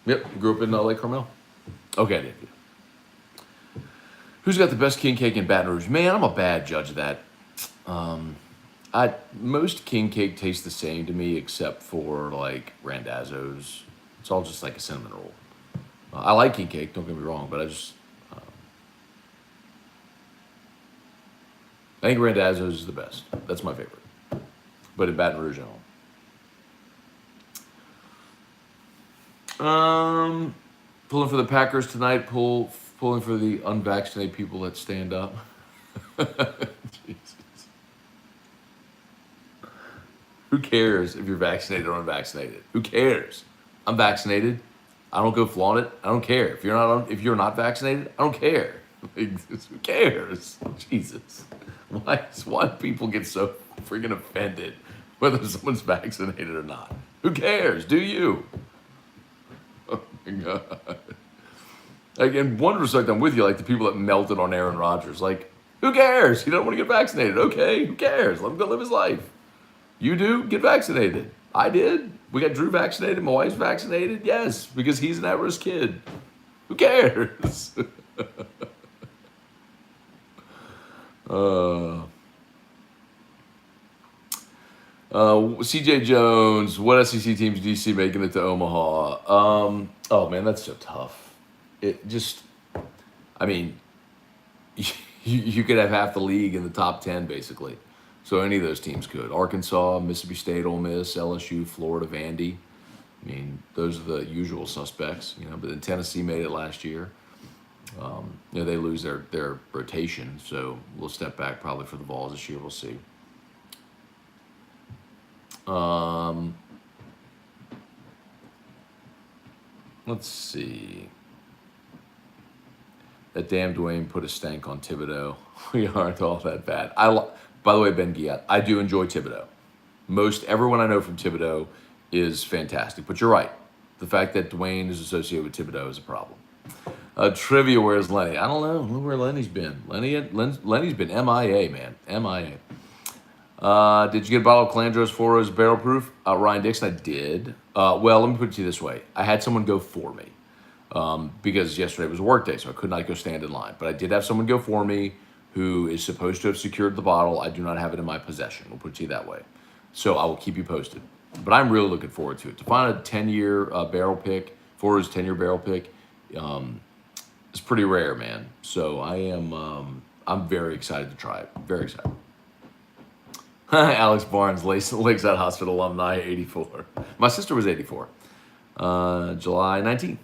yep, grew up in Lake Carmel. Okay, I did. Yeah. Who's got the best king cake in Baton Rouge? Man, I'm a bad judge of that. Most king cake tastes the same to me, except for like Randazzo's. It's all just like a cinnamon roll. I like king cake, don't get me wrong, but I think Randazzo's is the best. That's my favorite. But in Baton Rouge, pulling for the Packers tonight. Pulling for the unvaccinated people that stand up. Jesus. Who cares if you're vaccinated or unvaccinated? Who cares? I'm vaccinated. I don't go flaunt it. I don't care. If you're not vaccinated, I don't care. Who cares? Jesus. Why do people get so freaking offended whether someone's vaccinated or not? Who cares? Do you? Oh my God. Like, in one respect, I'm with you. Like the people that melted on Aaron Rodgers. Like, who cares? He don't want to get vaccinated. Okay, who cares? Let him go live his life. You do? Get vaccinated. I did. We got Drew vaccinated. My wife's vaccinated. Yes, because he's an at-risk kid. Who cares? CJ Jones, what SEC teams do you see making it to Omaha? Oh man, that's so tough. I mean, you could have half the league in the top 10 basically. So any of those teams could. Arkansas, Mississippi State, Ole Miss, LSU, Florida, Vandy. I mean, those are the usual suspects, you know. But then Tennessee made it last year. You know, they lose their rotation, so we'll step back probably for the Vols this year. We'll see. Let's see. That damn Dwayne put a stank on Thibodeau. We aren't all that bad. By the way, Ben Giat, I do enjoy Thibodeau. Most everyone I know from Thibodeau is fantastic. But you're right. The fact that Dwayne is associated with Thibodeau is a problem. Trivia, where's Lenny? I don't know where Lenny's been. Lenny's been MIA, man. MIA. Did you get a bottle of Calandros 4 barrel proof? Ryan Dixon, I did. Well, let me put it to you this way. I had someone go for me. Because yesterday was a work day, so I could not go stand in line. But I did have someone go for me who is supposed to have secured the bottle. I do not have it in my possession. We'll put it to you that way. So I will keep you posted. But I'm really looking forward to it. To find a 10-year barrel pick, Foro's 10-year barrel pick, it's pretty rare, man. So I'm very excited to try it. Very excited. Alex Barnes, Lakeside Hospital alumni, 84. My sister was 84. July 19th.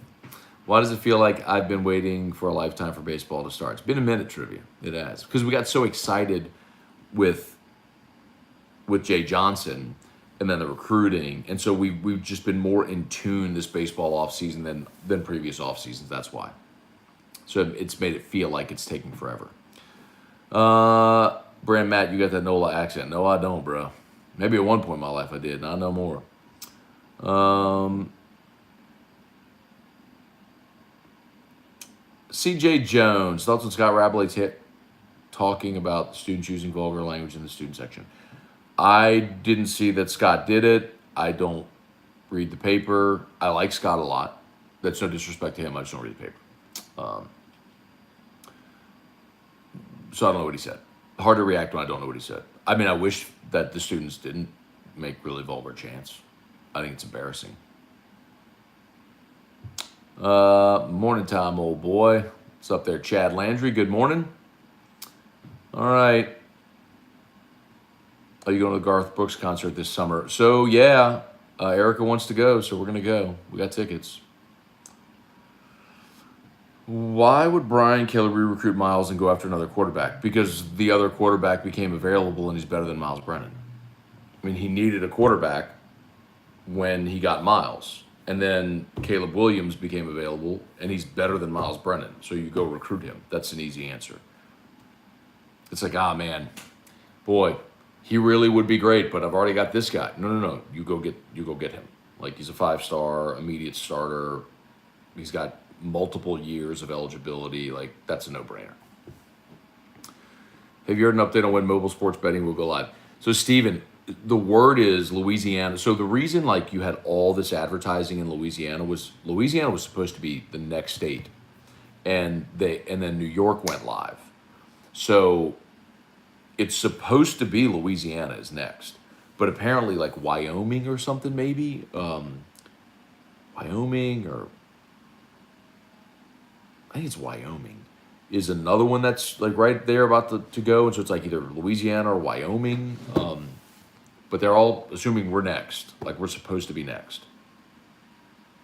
Why does it feel like I've been waiting for a lifetime for baseball to start? It's been a minute, Trivia. It has. Because we got so excited with Jay Johnson and then the recruiting. And so we've just been more in tune this baseball offseason than previous off seasons. That's why. So it's made it feel like it's taking forever. Brand Matt, you got that NOLA accent. No, I don't, bro. Maybe at one point in my life I did. Not no more. CJ Jones, thoughts on Scott Rabela's hit talking about students using vulgar language in the student section. I didn't see that Scott did it. I don't read the paper. I like Scott a lot. That's no disrespect to him. I just don't read the paper. So I don't know what he said. Hard to react when I don't know what he said. I mean, I wish that the students didn't make really vulgar chants. I think it's embarrassing. Morning time, old boy. What's up there, Chad Landry? Good morning. All right. Are you going to the Garth Brooks concert this summer? So, yeah. Erica wants to go, so we're going to go. We got tickets. Why would Brian Kelly re-recruit Miles and go after another quarterback? Because the other quarterback became available and he's better than Miles Brennan. I mean, he needed a quarterback when he got Miles. And then Caleb Williams became available, and he's better than Miles Brennan. So you go recruit him. That's an easy answer. It's like, man, boy, he really would be great, but I've already got this guy. No. You go get him. Like, he's a 5-star, immediate starter. He's got multiple years of eligibility. Like, that's a no-brainer. Have you heard an update on when mobile sports betting will go live? So, Steven, the word is Louisiana. So the reason like you had all this advertising in Louisiana was supposed to be the next state, and then New York went live. So it's supposed to be Louisiana is next, but apparently like Wyoming or something maybe, Wyoming or I think it's Wyoming is another one that's like right there about to go, and so it's like either Louisiana or Wyoming. But they're all assuming we're next, like we're supposed to be next.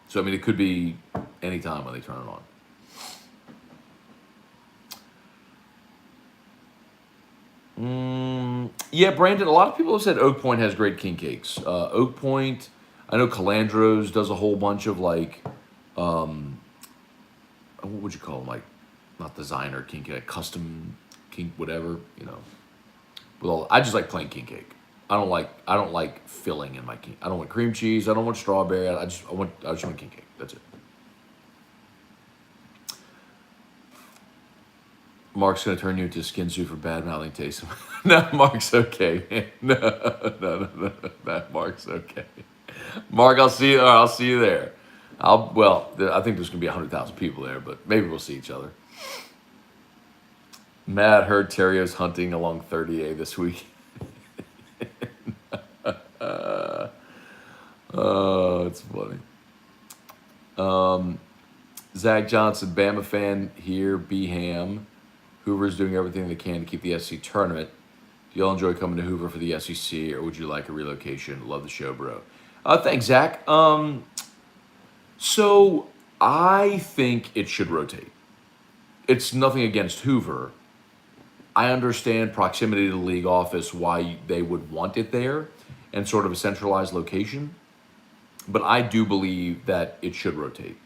So, I mean, it could be any time when they turn it on. Yeah, Brandon, a lot of people have said Oak Point has great king cakes. Oak Point, I know Calandros does a whole bunch of like, what would you call them? Like, not designer king cake, custom king, whatever, you know. Well, I just like plain king cake. I don't like filling in my king. I don't want cream cheese. I don't want strawberry. I just want king cake. That's it. Mark's gonna turn you into skin suit for bad mouthing Taysom. No, Mark's okay, man. No, Mark's okay. Mark, I'll see you. I'll see you there. I think there's gonna be 100,000 people there, but maybe we'll see each other. Matt heard Terrio's hunting along 30A this week. Oh, it's funny. Zach Johnson, Bama fan here, B-Ham. Hoover's doing everything they can to keep the SEC tournament. Do y'all enjoy coming to Hoover for the SEC, or would you like a relocation? Love the show, bro. Thanks, Zach. So I think it should rotate. It's nothing against Hoover. I understand proximity to the league office, why they would want it there, and sort of a centralized location. But I do believe that it should rotate.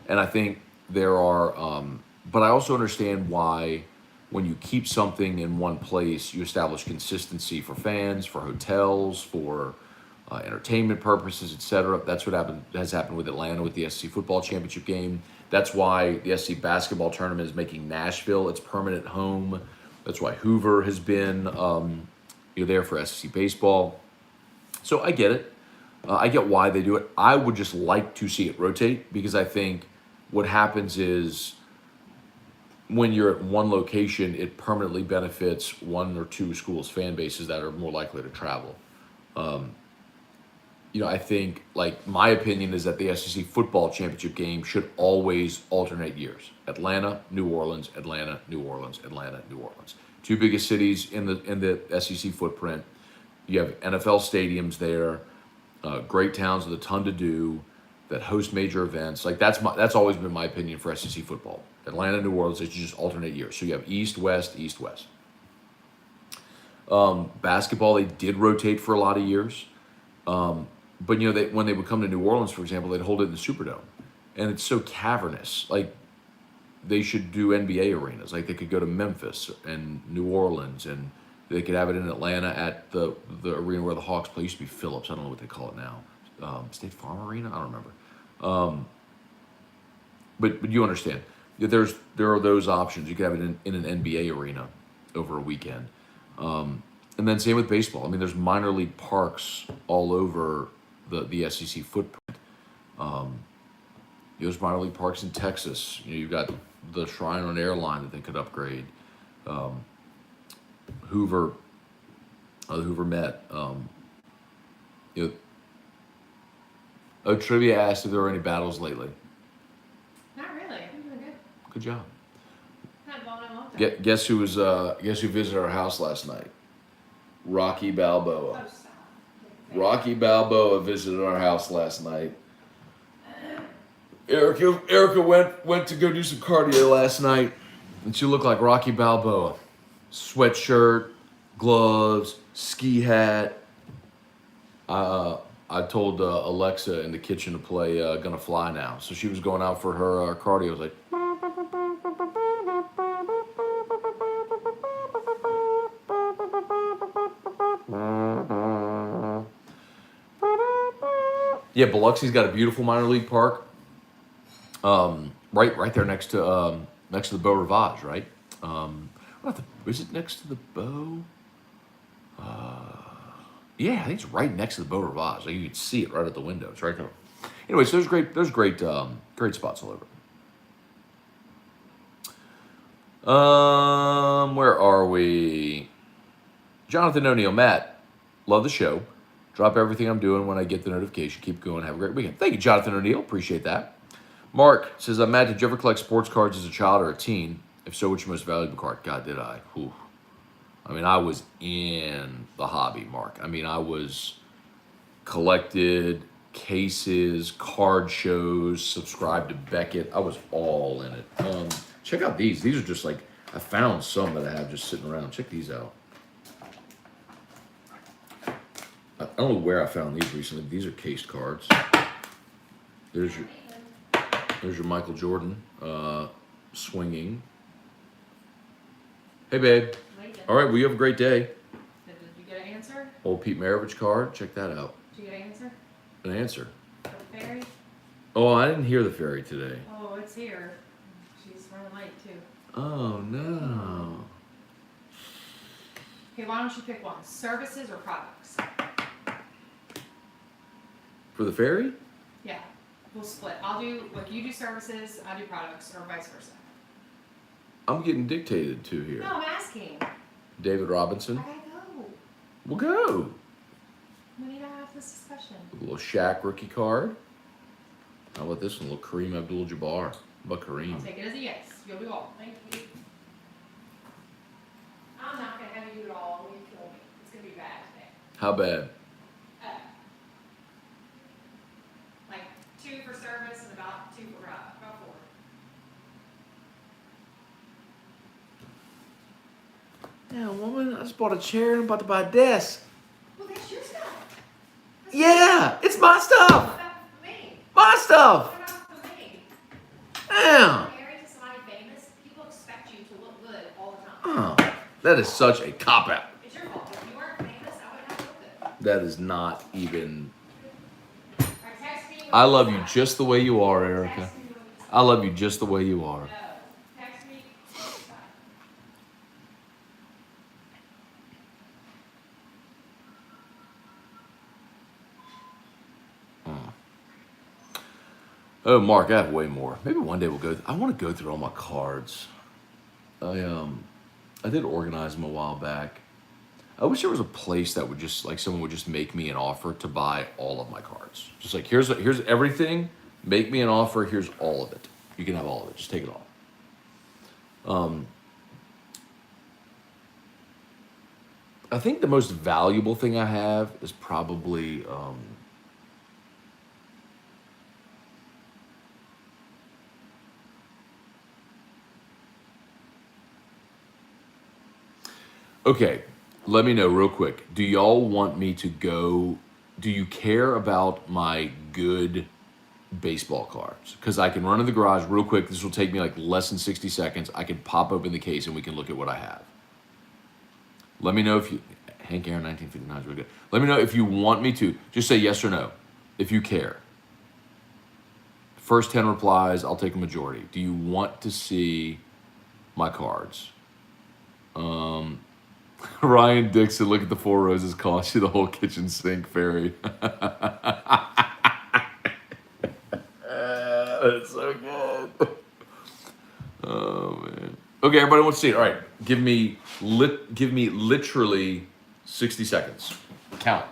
And I think there are, but I also understand why when you keep something in one place, you establish consistency for fans, for hotels, for entertainment purposes, etc. That's what has happened with Atlanta with the SEC football championship game. That's why the SEC basketball tournament is making Nashville its permanent home. That's why Hoover has been there for SEC baseball. So I get it. I get why they do it. I would just like to see it rotate, because I think what happens is when you're at one location, it permanently benefits one or two schools' fan bases that are more likely to travel. I think, like, my opinion is that the SEC football championship game should always alternate years. Atlanta, New Orleans, Atlanta, New Orleans, Atlanta, New Orleans. Two biggest cities in the SEC footprint. You have NFL stadiums there, great towns with a ton to do that host major events. Like, that's always been my opinion for SEC football. Atlanta, New Orleans, they should just alternate years. So you have East, West, East, West. Basketball, they did rotate for a lot of years. But when they would come to New Orleans, for example, they'd hold it in the Superdome, and it's so cavernous. Like, they should do NBA arenas. Like, they could go to Memphis and New Orleans, and they could have it in Atlanta at the arena where the Hawks play. It used to be Phillips. I don't know what they call it now. State Farm Arena. I don't remember. But you understand. There are those options. You could have it in an NBA arena over a weekend. And then same with baseball. I mean, there's minor league parks all over the SEC footprint. There's minor league parks in Texas. You've got the Shrine on Airline that they could upgrade. Hoover, the Hoover Met. Trivia asked if there were any battles lately. Not really. I think we're good. Good job. Not involved in a long time. Guess who visited our house last night? Rocky Balboa. Oh, stop. Rocky Balboa visited our house last night. Erica went to go do some cardio last night, and she looked like Rocky Balboa. Sweatshirt, gloves, ski hat. I told Alexa in the kitchen to play Gonna Fly Now. So she was going out for her cardio. I was like, yeah, Biloxi's got a beautiful minor league park. Right there next to the Beau Rivage, right? Is it next to the Beau? Yeah, I think it's right next to the Beau Rivage. Like, you can see it right at the window. It's right there. Anyways, there's great spots all over. Where are we? Jonathan O'Neill, Matt, love the show. Drop everything I'm doing when I get the notification. Keep going. Have a great weekend. Thank you, Jonathan O'Neill. Appreciate that. Mark says, Matt, did you ever collect sports cards as a child or a teen? If so, which your most valuable card? God, did I? Whew. I mean, I was in the hobby, Mark. I mean, I was collected cases, card shows, subscribed to Beckett. I was all in it. Check out these. These are just like, I found some that I have just sitting around. Check these out. I don't know where I found these recently. These are cased cards. There's your Michael Jordan swinging. Hey, babe. All right, well, you have a great day. Did you get an answer? Old Pete Maravich card. Check that out. Did you get an answer? An answer. For the fairy? Oh, I didn't hear the fairy today. Oh, it's here. She's running late, too. Oh, no. Okay, why don't you pick one? Services or products? For the fairy? Yeah, we'll split. I'll do, like, you do services, I do products, or vice versa. I'm getting dictated to here. No, I'm asking. David Robinson. I gotta go. We'll go. We need to have this discussion. A little Shaq rookie card. How about this one? A little Kareem Abdul-Jabbar. But Kareem. I'll take it as a yes. You'll do all. Thank you. I'm not gonna have you do it all. You kill me. It's gonna be bad today. How bad? Like 2 for service and about 2 for about 4. Yeah, woman, I just bought a chair and I'm about to buy a desk. Well, that's your stuff. Yeah, it's my stuff. That's for me. My stuff. What about for me? Yeah. Married to somebody famous, people expect you to look good all the time. Oh, that is such a cop-out. It's your fault. If you weren't famous, I wouldn't have to look good. That is not even... All right, text me when I you love you decide. just the way you are, Erica. Text me when you decide. I love you just the way you are. No. Text me when you decide. Oh, Mark, I have way more. Maybe one day we'll go. I want to go through all my cards. I did organize them a while back. I wish there was a place that would just like someone would just make me an offer to buy all of my cards. Just like here's everything. Make me an offer. Here's all of it. You can have all of it. Just take it all. I think the most valuable thing I have is probably. Okay, let me know real quick. Do y'all want me to go? Do you care about my good baseball cards? Because I can run in the garage real quick. This will take me like less than 60 seconds. I can pop open the case and we can look at what I have. Let me know if you... Hank Aaron 1959 is really good. Let me know if you want me to. Just say yes or no if you care. First 10 replies, I'll take a majority. Do you want to see my cards? Ryan Dixon, look at the 4 roses, cost you the whole kitchen sink, Fairy. That's so good. Oh man. Okay, everybody wants to see it. All right, give me literally 60 seconds. Count.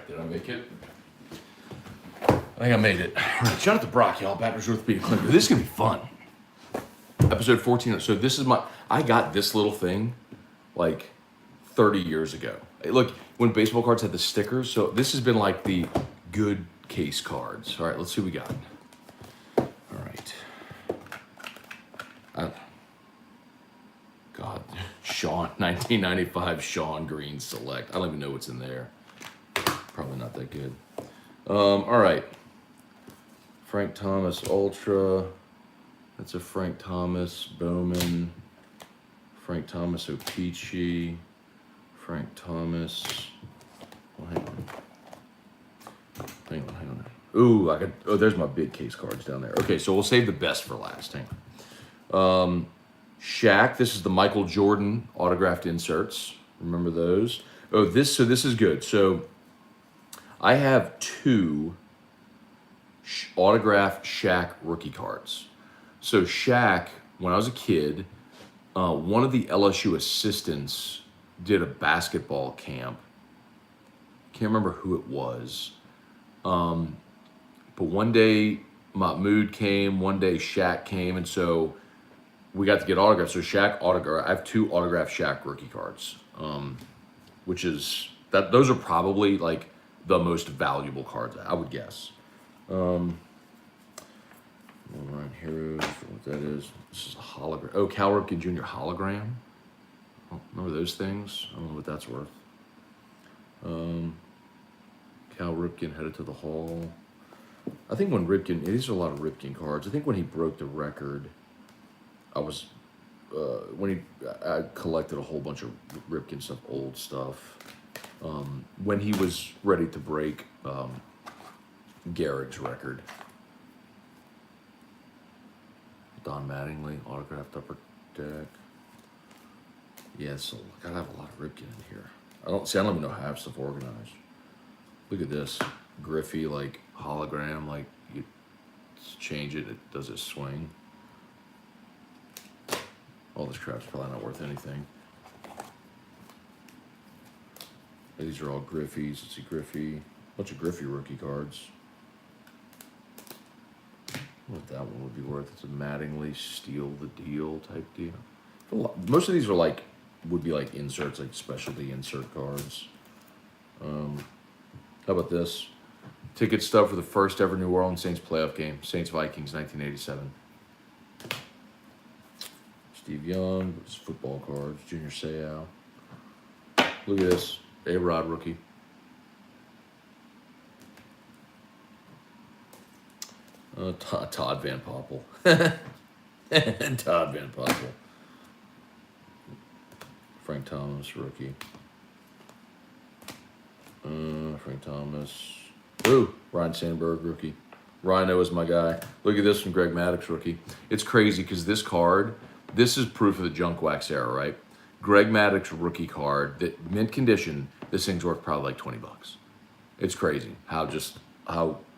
Did I make it? I think I made it. All right, shout out to Brock, y'all. Batters Worth being Clinton. This is gonna be fun. Episode 14. So this is I got this little thing like 30 years ago. Look, when baseball cards had the stickers. So this has been like the good case cards. All right, let's see what we got. All right. God, Sean, 1995 Sean Green Select. I don't even know what's in there. Probably not that good. All right. Frank Thomas Ultra. That's a Frank Thomas Bowman. Frank Thomas Opeachy. Frank Thomas. Well, hang on. Ooh, there's my big case cards down there. Okay, so we'll save the best for last. Hang on. Shaq. This is the Michael Jordan autographed inserts. Remember those? Oh, this is good. So I have 2 autographed Shaq rookie cards. So Shaq, when I was a kid, one of the LSU assistants did a basketball camp. Can't remember who it was. But one day Mahmoud came, one day Shaq came, and so we got to get autographs. So Shaq autograph. I have 2 autographed Shaq rookie cards, which is that. Those are probably like the most valuable cards, I would guess. Ryan Heroes, what that is. This is a hologram. Oh, Cal Ripken Jr. hologram. Oh, remember those things? I don't know what that's worth. Cal Ripken headed to the Hall. I think when Ripken, these are a lot of Ripken cards. I think when he broke the record, I collected a whole bunch of Ripken stuff, old stuff. when he was ready to break Gehrig's record. Don Mattingly, autographed upper deck. Yeah, so gotta have a lot of Ripken in here. I don't even know how I have stuff organized. Look at this. Griffey, like, hologram, like, you change it, it does its swing. All this crap's probably not worth anything. These are all Griffeys. Let's see, Griffey. Bunch of Griffey rookie cards. What that one would be worth? It's a Mattingly steal the deal type deal. Most of these are like, would be like inserts, like specialty insert cards. How about this? Ticket stub for the first ever New Orleans Saints playoff game. Saints-Vikings, 1987. Steve Young, his football cards. Junior Seau. Look at this. A-Rod rookie. Todd Van Poppel. Todd Van Poppel. Frank Thomas, rookie. Frank Thomas. Ooh, Ryan Sandberg, rookie. Rhino is my guy. Look at this from Greg Maddux, rookie. It's crazy because this card, this is proof of the junk wax era, right? Greg Maddux rookie card, that mint condition, this thing's worth probably like 20 bucks. It's crazy how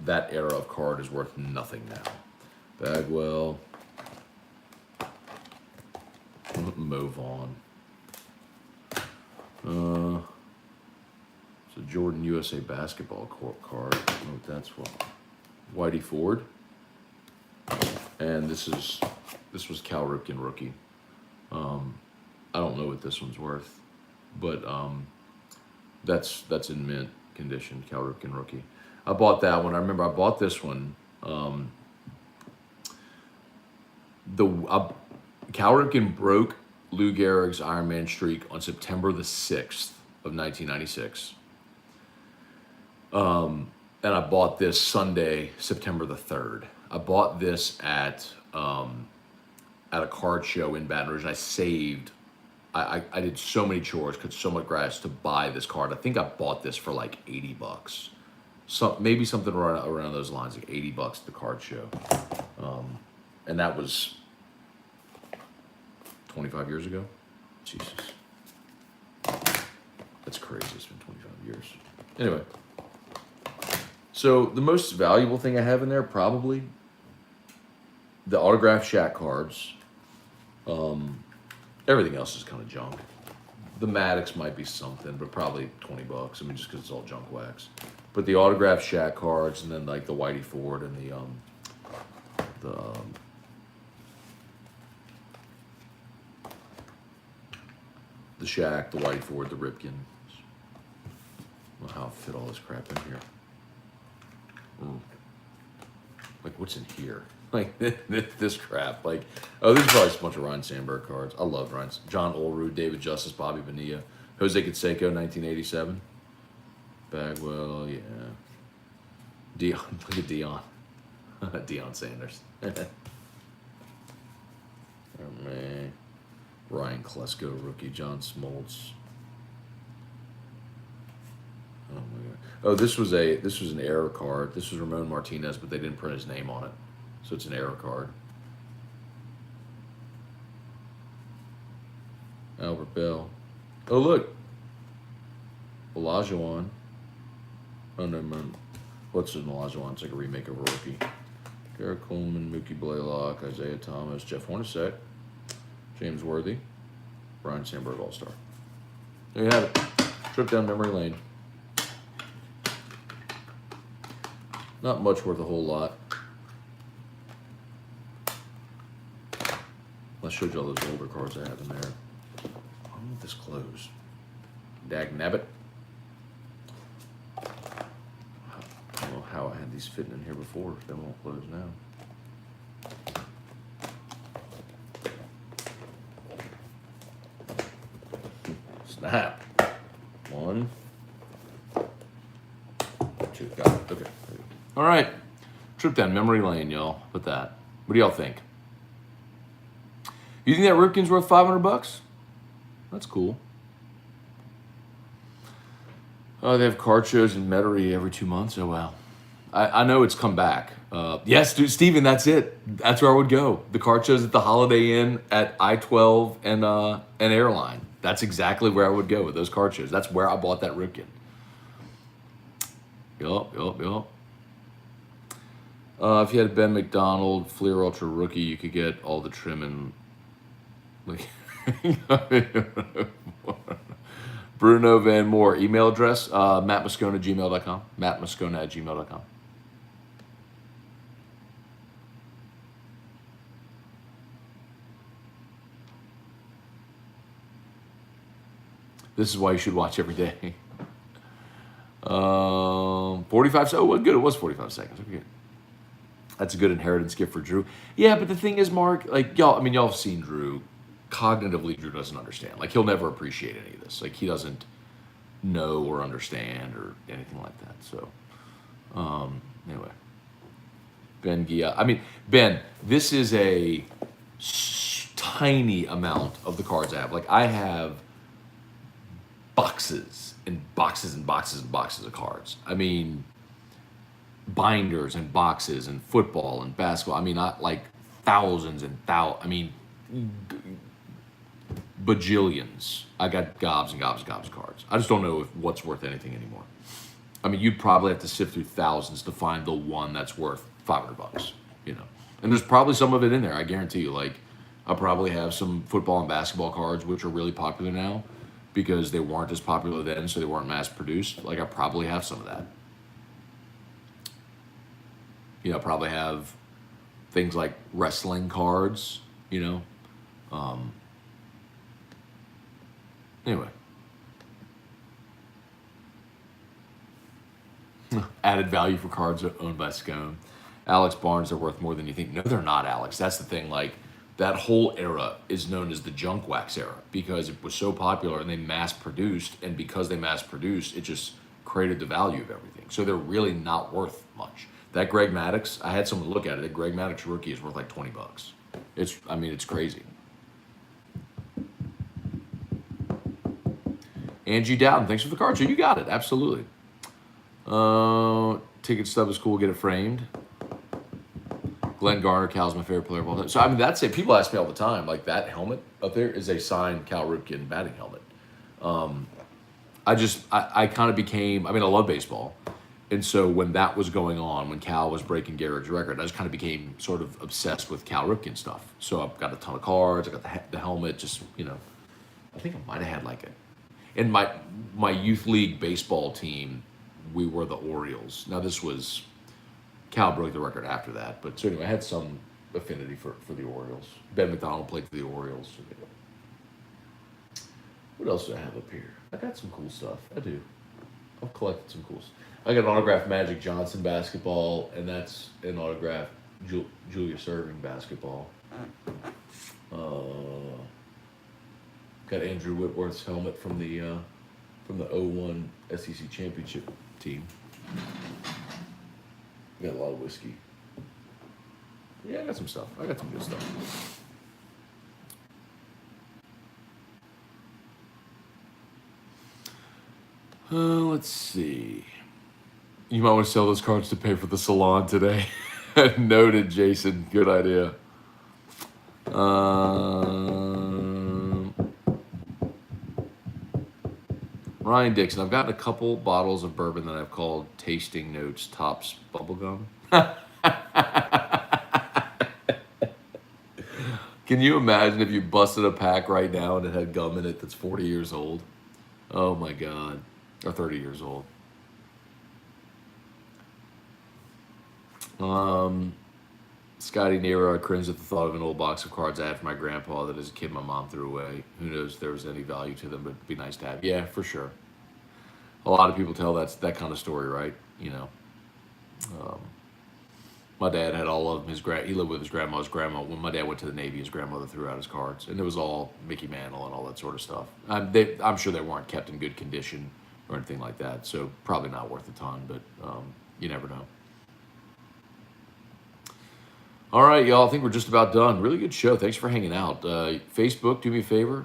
that era of card is worth nothing now. Bagwell. Move on. It's a Jordan USA basketball card. I don't know what that's for. Whitey Ford. And this was Cal Ripken rookie. I don't know what this one's worth, but that's in mint condition, Cal Ripken rookie. I bought that one. I remember I bought this one. Cal Ripken broke Lou Gehrig's Ironman streak on September the 6th of 1996. And I bought this Sunday, September the 3rd. I bought this at a card show in Baton Rouge. And I saved. I did so many chores, cut so much grass to buy this card. I think I bought this for like 80 bucks. Maybe something around those lines, like 80 bucks at the card show. And that was 25 years ago. Jesus. That's crazy. It's been 25 years. Anyway. So the most valuable thing I have in there, probably the autographed Shaq cards. Everything else is kind of junk. The Maddox might be something, but probably 20 bucks. I mean, just because it's all junk wax. But the autographed Shaq cards, and then like the Whitey Ford and the Shaq, the Whitey Ford, the Ripken. I don't know how I'll fit all this crap in here. Ooh. Like, what's in here? Like, this crap. Like, oh, this is probably just a bunch of Ryan Sandberg cards. I love Ryan. John Olrud, David Justice, Bobby Bonilla, Jose Canseco, 1987. Bagwell, yeah. Dion, look at Dion. Deion Sanders. Oh, man. Ryan Klesko, rookie. John Smoltz. Oh my God. Oh, this was an error card. This was Ramon Martinez, but they didn't print his name on it, so it's an error card. Albert Bell. Oh look, Olajuwon. Oh no, man. What's an Olajuwon? It's like a remake of a rookie. Garrett Coleman, Mookie Blaylock, Isaiah Thomas, Jeff Hornacek, James Worthy, Brian Sandberg All-Star. There you have it. Trip down memory lane. Not much worth a whole lot. I showed you all those older cards I have in there. Why won't this close? Dag nabbit. I don't know how I had these fitting in here before. They won't close now. Snap. One. Two. Got it. Okay. All right. Trip down memory lane, y'all. With that. What do y'all think? You think that Ripken's worth $500? That's cool. Oh, they have card shows in Metairie every 2 months. Oh wow, I know it's come back. Yes, dude, Steven, that's it. That's where I would go. The card shows at the Holiday Inn at I-12 and Airline. That's exactly where I would go with those card shows. That's where I bought that Ripken. Yup. If you had Ben McDonald Fleer Ultra Rookie, you could get all the trim and like Bruno Van Moore. Email address, mattmoscone@gmail.com. mattmoscone@gmail.com. This is why you should watch every day. 45 seconds. Oh, what good. It was 45 seconds. Okay. That's a good inheritance gift for Drew. Yeah, but the thing is, Mark, like y'all have seen Drew. Cognitively, Drew doesn't understand. Like he'll never appreciate any of this. Like he doesn't know or understand or anything like that. So, anyway, Ben Gia. I mean, Ben, this is a tiny amount of the cards I have. Like I have boxes and boxes and boxes and boxes of cards. I mean, binders and boxes and football and basketball. I mean, not like thousands and thousands. I mean, bajillions. I got gobs and gobs and gobs of cards. I just don't know what's worth anything anymore. I mean, you'd probably have to sift through thousands to find the one that's worth $500, you know. And there's probably some of it in there. I guarantee you. Like, I'll probably have some football and basketball cards which are really popular now because they weren't as popular then, so they weren't mass produced. Like, I probably have some of that. You know, I probably have things like wrestling cards, you know. Anyway. Added value for cards owned by Scone. Alex Barnes are worth more than you think. No, they're not, Alex. That's the thing. Like, that whole era is known as the junk wax era because it was so popular and they mass produced. And because they mass produced, it just created the value of everything. So they're really not worth much. That Greg Maddux, I had someone look at it. That Greg Maddux rookie is worth like $20. It's crazy. Angie Dowden, thanks for the card show. You got it, absolutely. Ticket stub is cool. Get it framed. Glenn Garner, Cal's my favorite player of all time. So I mean, that's it. People ask me all the time. Like that helmet up there is a signed Cal Ripken batting helmet. I kind of became. I mean, I love baseball, and so when that was going on, when Cal was breaking Gehrig's record, I just kind of became sort of obsessed with Cal Ripken stuff. So I've got a ton of cards. I got the helmet. Just I think I might have had like in my youth league baseball team. We were the Orioles. Now this was, Cal broke the record after that, but so anyway, I had some affinity for the Orioles. Ben McDonald played for the Orioles. What else do I have up here? I got some cool stuff. I do. I've collected some cool stuff. I got an autographed Magic Johnson basketball, and that's an autographed Julius Erving basketball. Got Andrew Whitworth's helmet from the 01 SEC championship team. Got a lot of whiskey. Yeah, I got some stuff. I got some good stuff. Let's see. You might want to sell those cards to pay for the salon today. Noted, Jason. Good idea. Ryan Dixon, I've gotten a couple bottles of bourbon that I've called Tasting Notes Tops Bubblegum. Can you imagine if you busted a pack right now and it had gum in it that's 40 years old? Oh my God. Or 30 years old. Scotty Nero, I cringed at the thought of an old box of cards I had for my grandpa that as a kid my mom threw away. Who knows if there was any value to them, but it'd be nice to have. Yeah, for sure. A lot of people tell that kind of story, right? My dad had all of them. He lived with his grandma's grandma. When my dad went to the Navy, his grandmother threw out his cards, and it was all Mickey Mantle and all that sort of stuff. I'm sure they weren't kept in good condition or anything like that, so probably not worth a ton, but you never know. All right, y'all. I think we're just about done. Really good show. Thanks for hanging out. Facebook, do me a favor.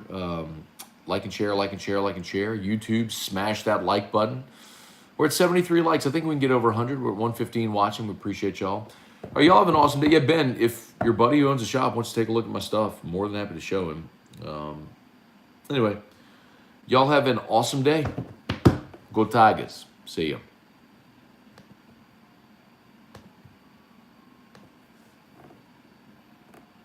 like and share, like and share, like and share. YouTube, smash that like button. We're at 73 likes. I think we can get over 100. We're at 115 watching. We appreciate y'all. All right, y'all have an awesome day. Yeah, Ben, if your buddy who owns a shop wants to take a look at my stuff, I'm more than happy to show him. Anyway, y'all have an awesome day. Go Tigers. See ya.